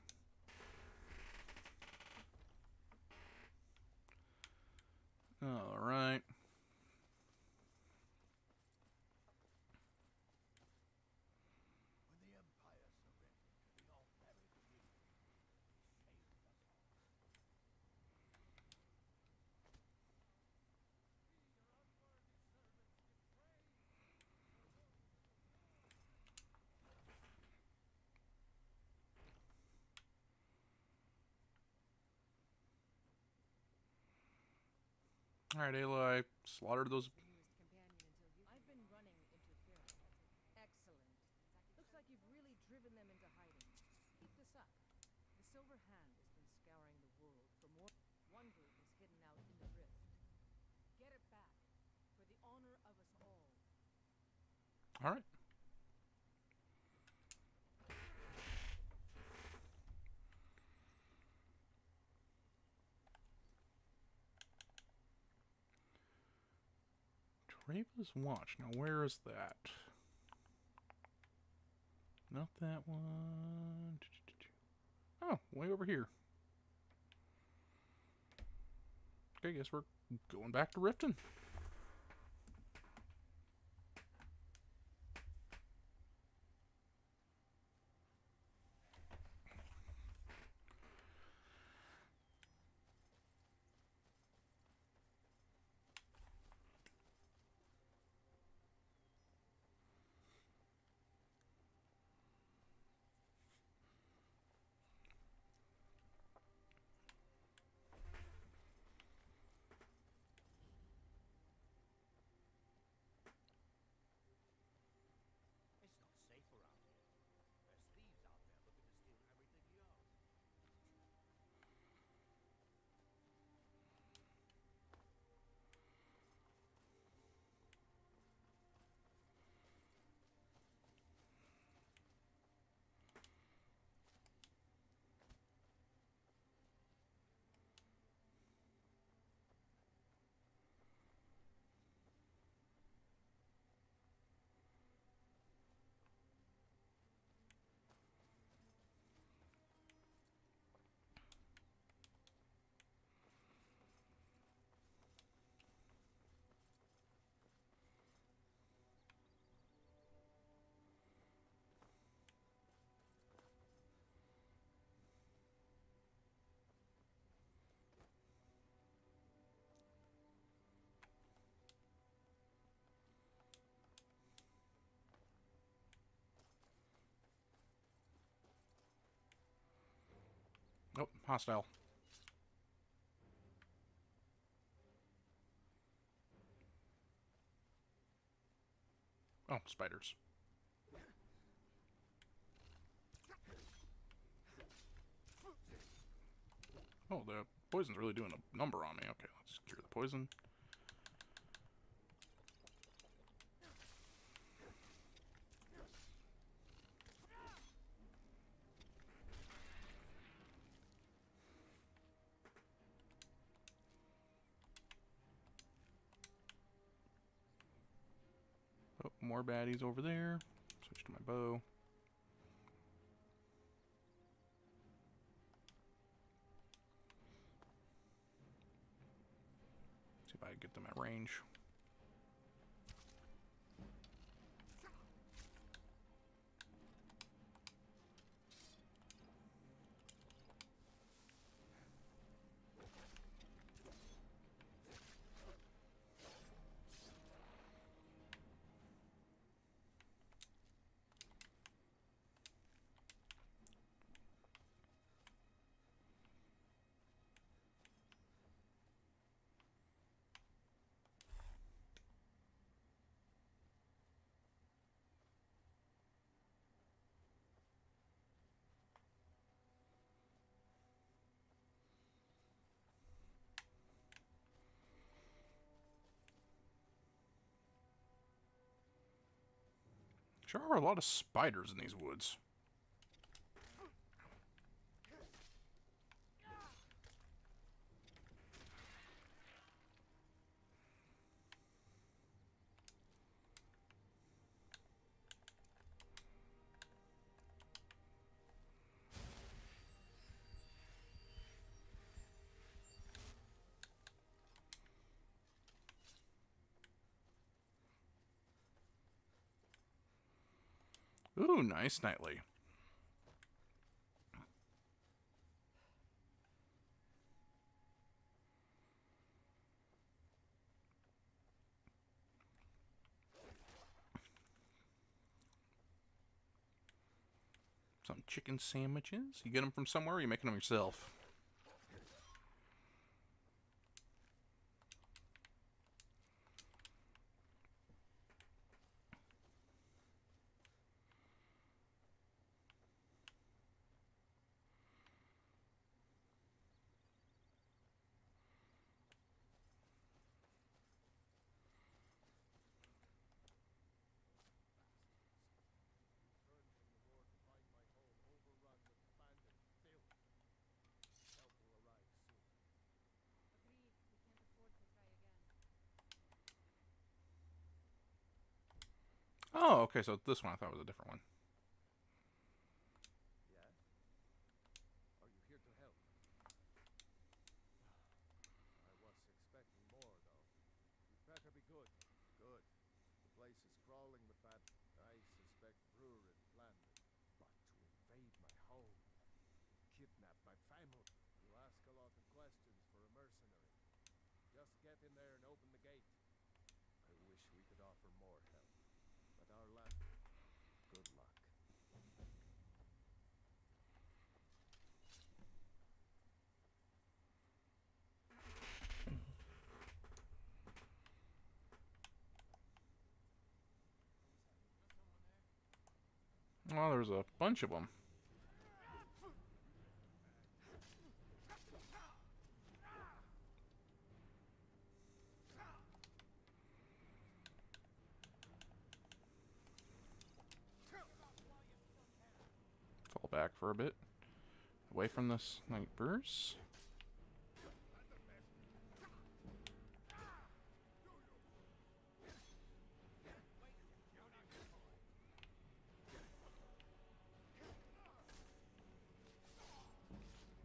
Alright. When the Empire surrendered to the all-married king, shamed us all. Alright, Aloy, slaughtered those. The newest companion until you. I've been running interference. Excellent. Looks like you've really driven them into hiding. Keep this up. The Silver Hand has been scouring the world for more. One group is hidden out in the rift. Get it back for the honor of us all. Alright. Travel's Watch. Now, where is that? Not that one. Oh, way over here. Okay, guess we're going back to Riften. It's not safe around here. There's thieves out there looking to steal everything you own. Nope, hostile. Oh, spiders. Oh, the poison's really doing a number on me. Okay, let's cure the poison. Oh, more baddies over there. Switch to my bow. See if I can get them at range. Sure are a lot of spiders in these woods. Ooh, nice nightly. Some chicken sandwiches. You get them from somewhere, or you making them yourself? Returned from the war to find my home overrun with abandoned filth. Help will arrive soon. Agreed. We can't afford to try again. Oh, okay, so this one I thought was a different one. Yes? Get in there and open the gate. I wish we could offer more help, but our last... Good luck. Well, there's a bunch of them. Fall back for a bit. Away from the snipers.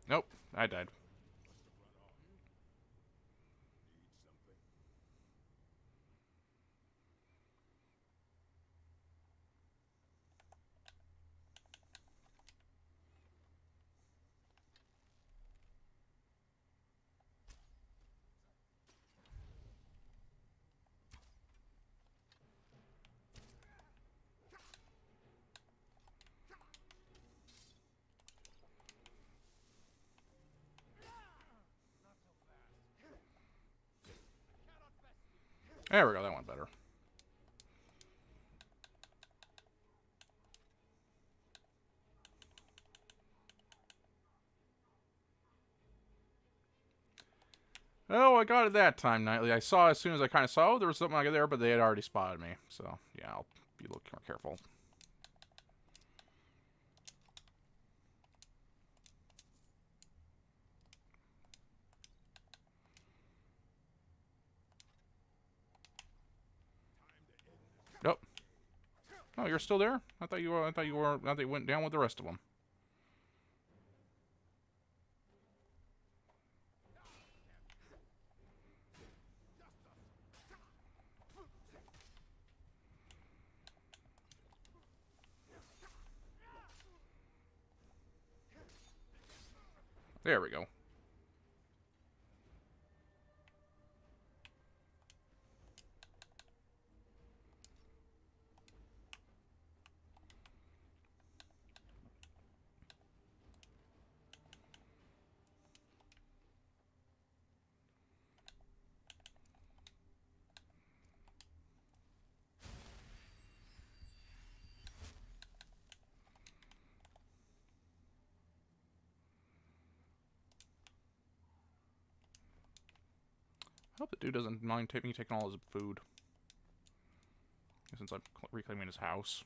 Nope, I died. There we go, that went better. Oh, I got it that time, Nightly. I saw as soon as I kind of saw, oh, there was something like there, but they had already spotted me. So, yeah, I'll be a little more careful. Nope. Oh, you're still there? I thought you were. I thought you were. I thought you went down with the rest of them. There we go. I hope the dude doesn't mind me taking all his food. Since I'm reclaiming his house.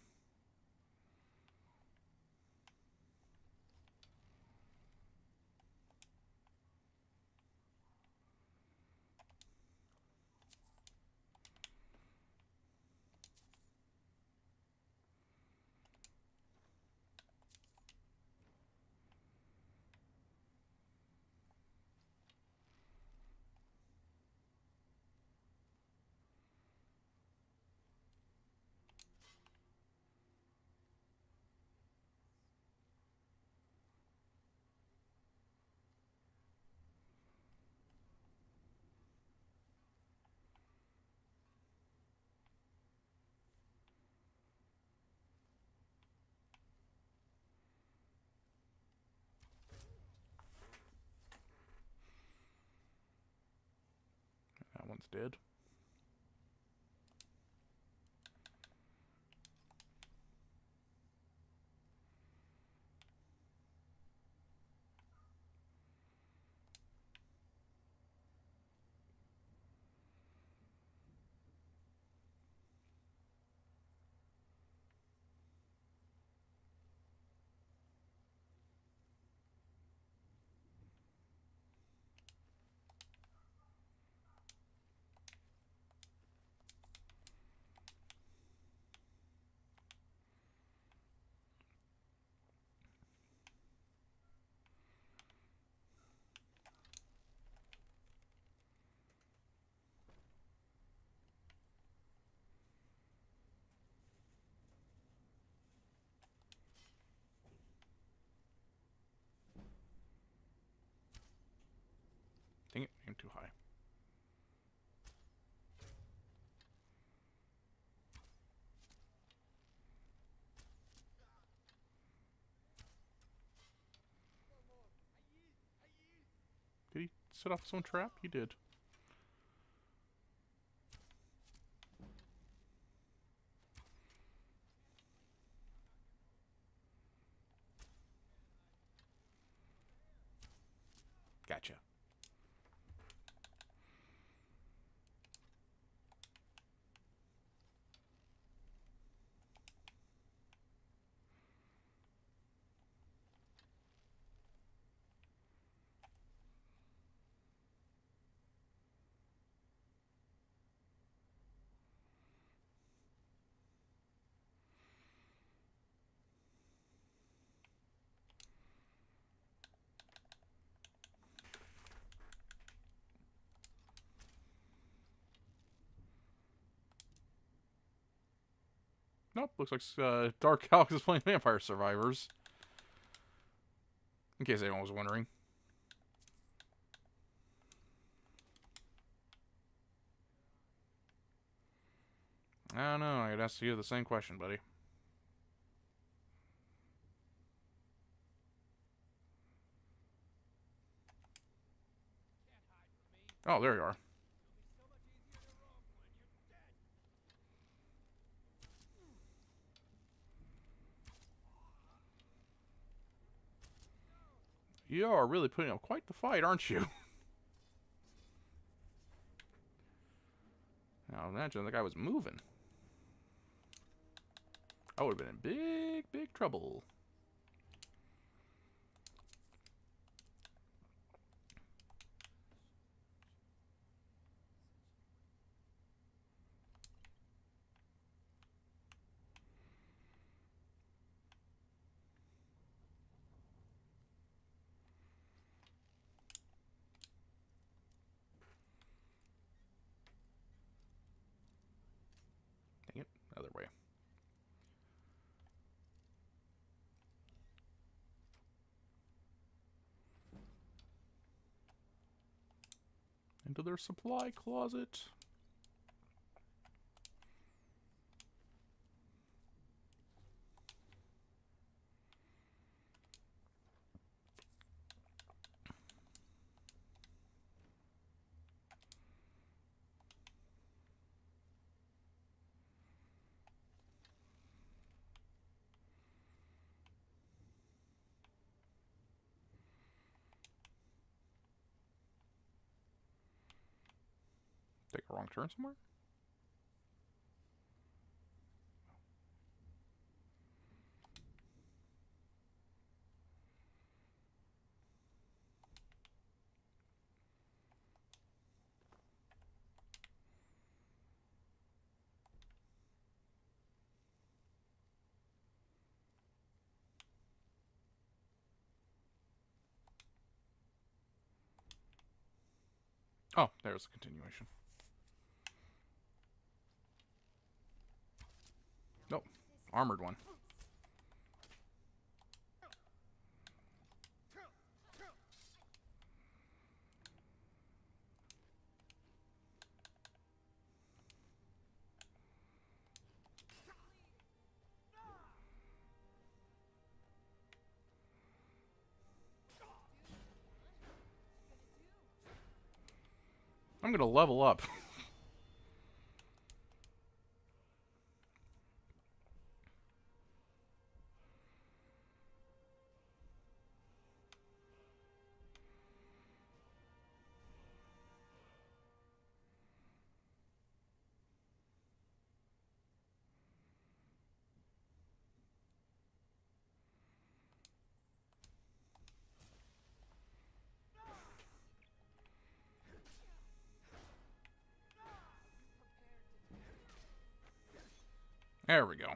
That one's dead. Dang it, I'm too high. set off its own trap? You did. Gotcha. Nope, looks like Dark Alex is playing Vampire Survivors. In case anyone was wondering. I don't know, I'd ask you the same question, buddy. Oh, there you are. You are really putting up quite the fight, aren't you? Now imagine the guy was moving. I would have been in big, big trouble. Dang it, other way. Into their supply closet. Take a wrong turn somewhere? Oh, there's the continuation. Nope, armored one. I'm gonna level up. There we go.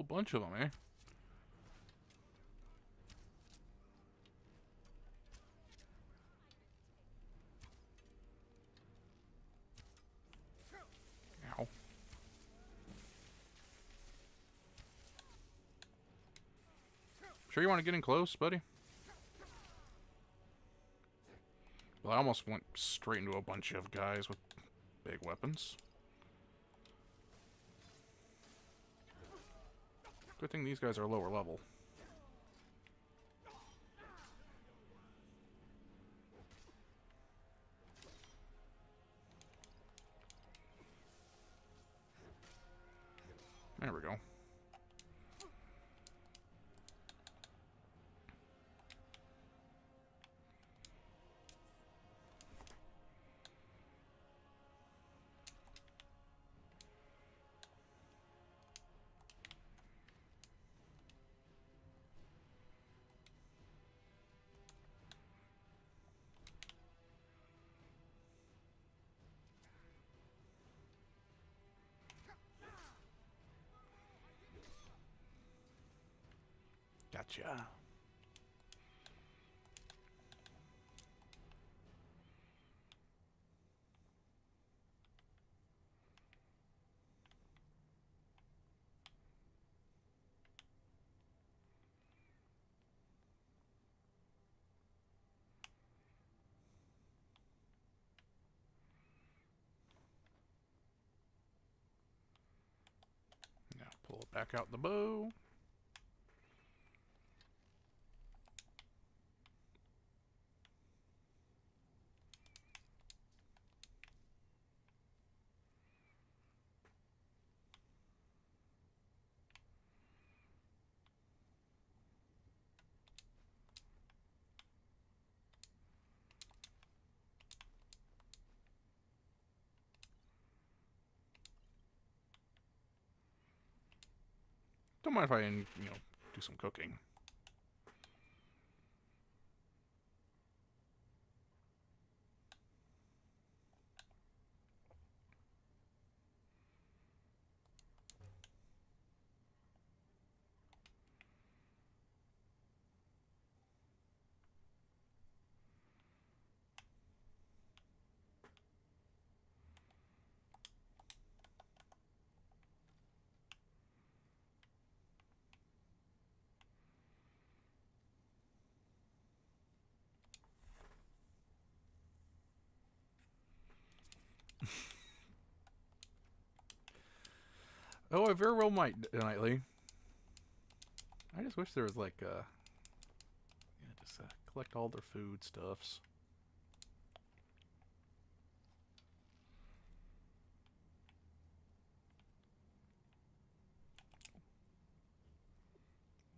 Whole bunch of them, eh? Ow. Sure you want to get in close, buddy? Well, I almost went straight into a bunch of guys with big weapons. Good thing these guys are lower level. There we go. Gotcha. Now pull it back out the bow. Don't mind if I, do some cooking. Oh, I very well might, Nightly. I just wish there was like, just collect all their foodstuffs.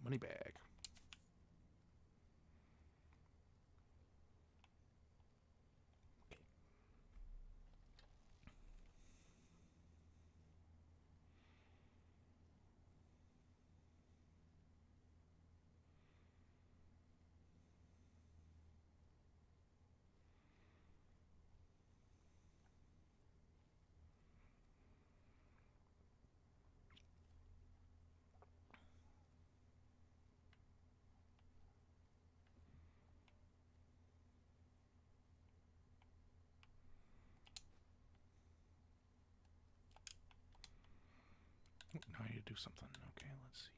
Money bag. Oh, now I need to do something. Okay, let's see.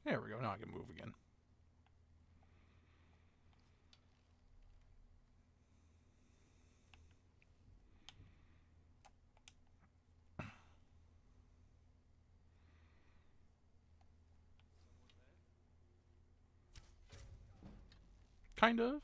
There we go. Now I can move again. Kind of.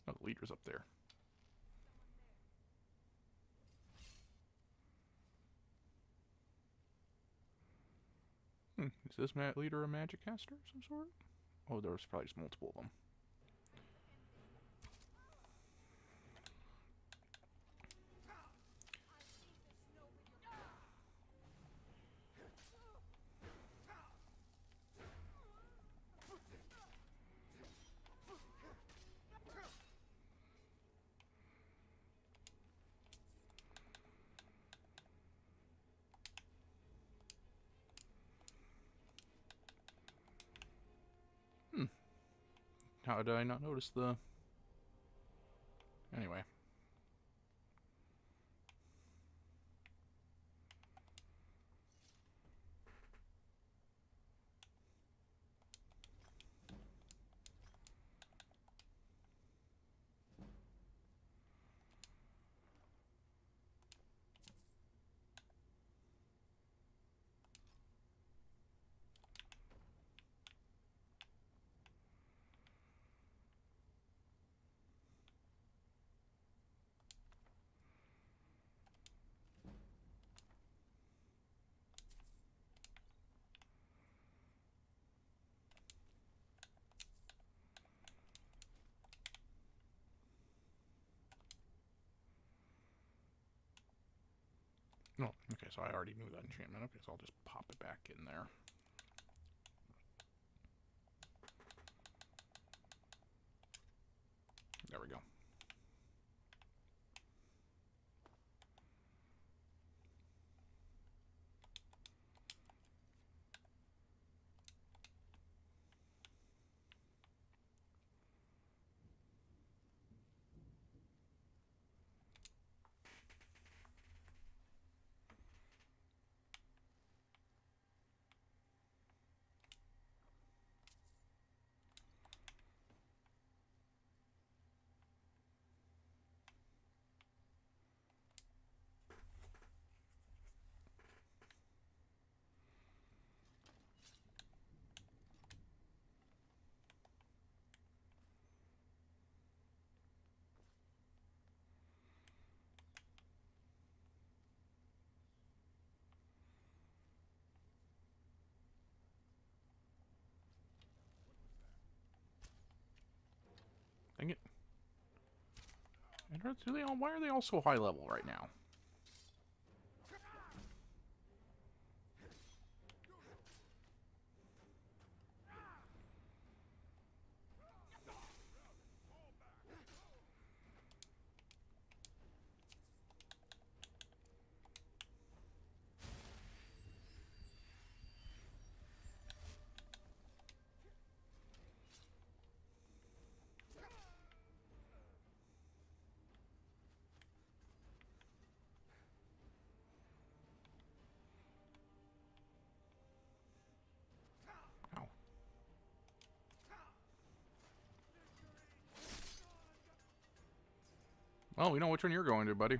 Oh, the leader's up there. Is this leader a magic caster of some sort? Oh, there was probably just multiple of them. How did I not notice the... Anyway. No, okay, so I already knew that enchantment. Okay, so I'll just pop it back in there. There we go. Dang it. And do they all, why are they all so high level right now? Ow. Well, we know which one you're going to, buddy.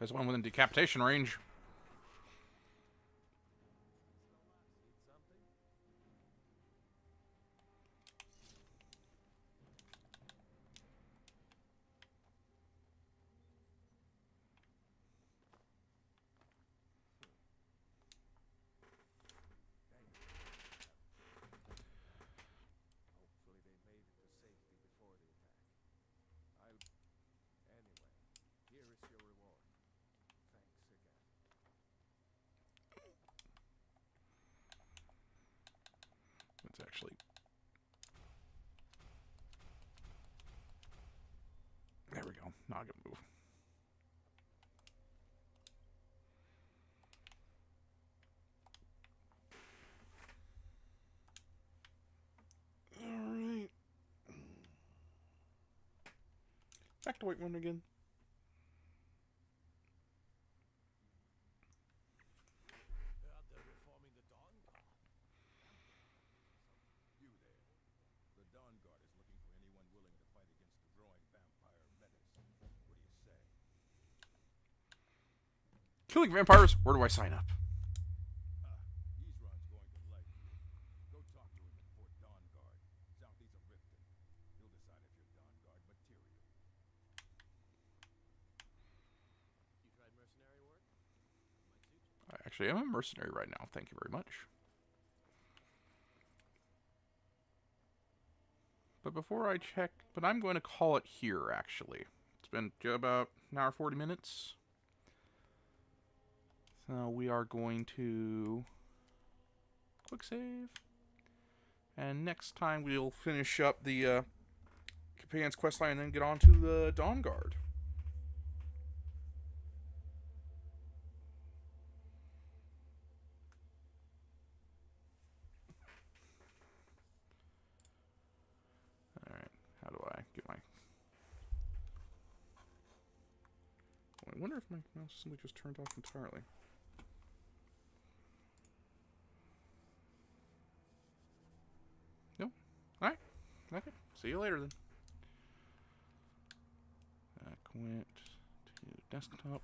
There's one within decapitation range. Need something? Hopefully they made it to safety before the attack. Anyway, here is your reward. Thanks again. It's actually... There we go. Now I can move. Alright. Back to White One again. They're reforming the Dawn Guard. You there. The Dawn Guard is looking for anyone willing to fight against the growing vampire menace. What do you say? Killing vampires? Where do I sign up? Ezron's going to like you. Go talk to him at Fort Dawn Guard, southeast of Riften. He'll decide if you're Dawn Guard material. You tried mercenary work? Might suit you. I actually am a mercenary right now. Thank you very much. But before I check... But I'm going to call it here, actually. It's been about an hour 40 minutes. So we are going to... Quick save. And next time we'll finish up the Companion's questline and then get on to the Dawn Guard. Alright, how do I get my... I wonder if my mouse simply just turned off entirely. No? Alright. Okay. See you later then. Went to desktop.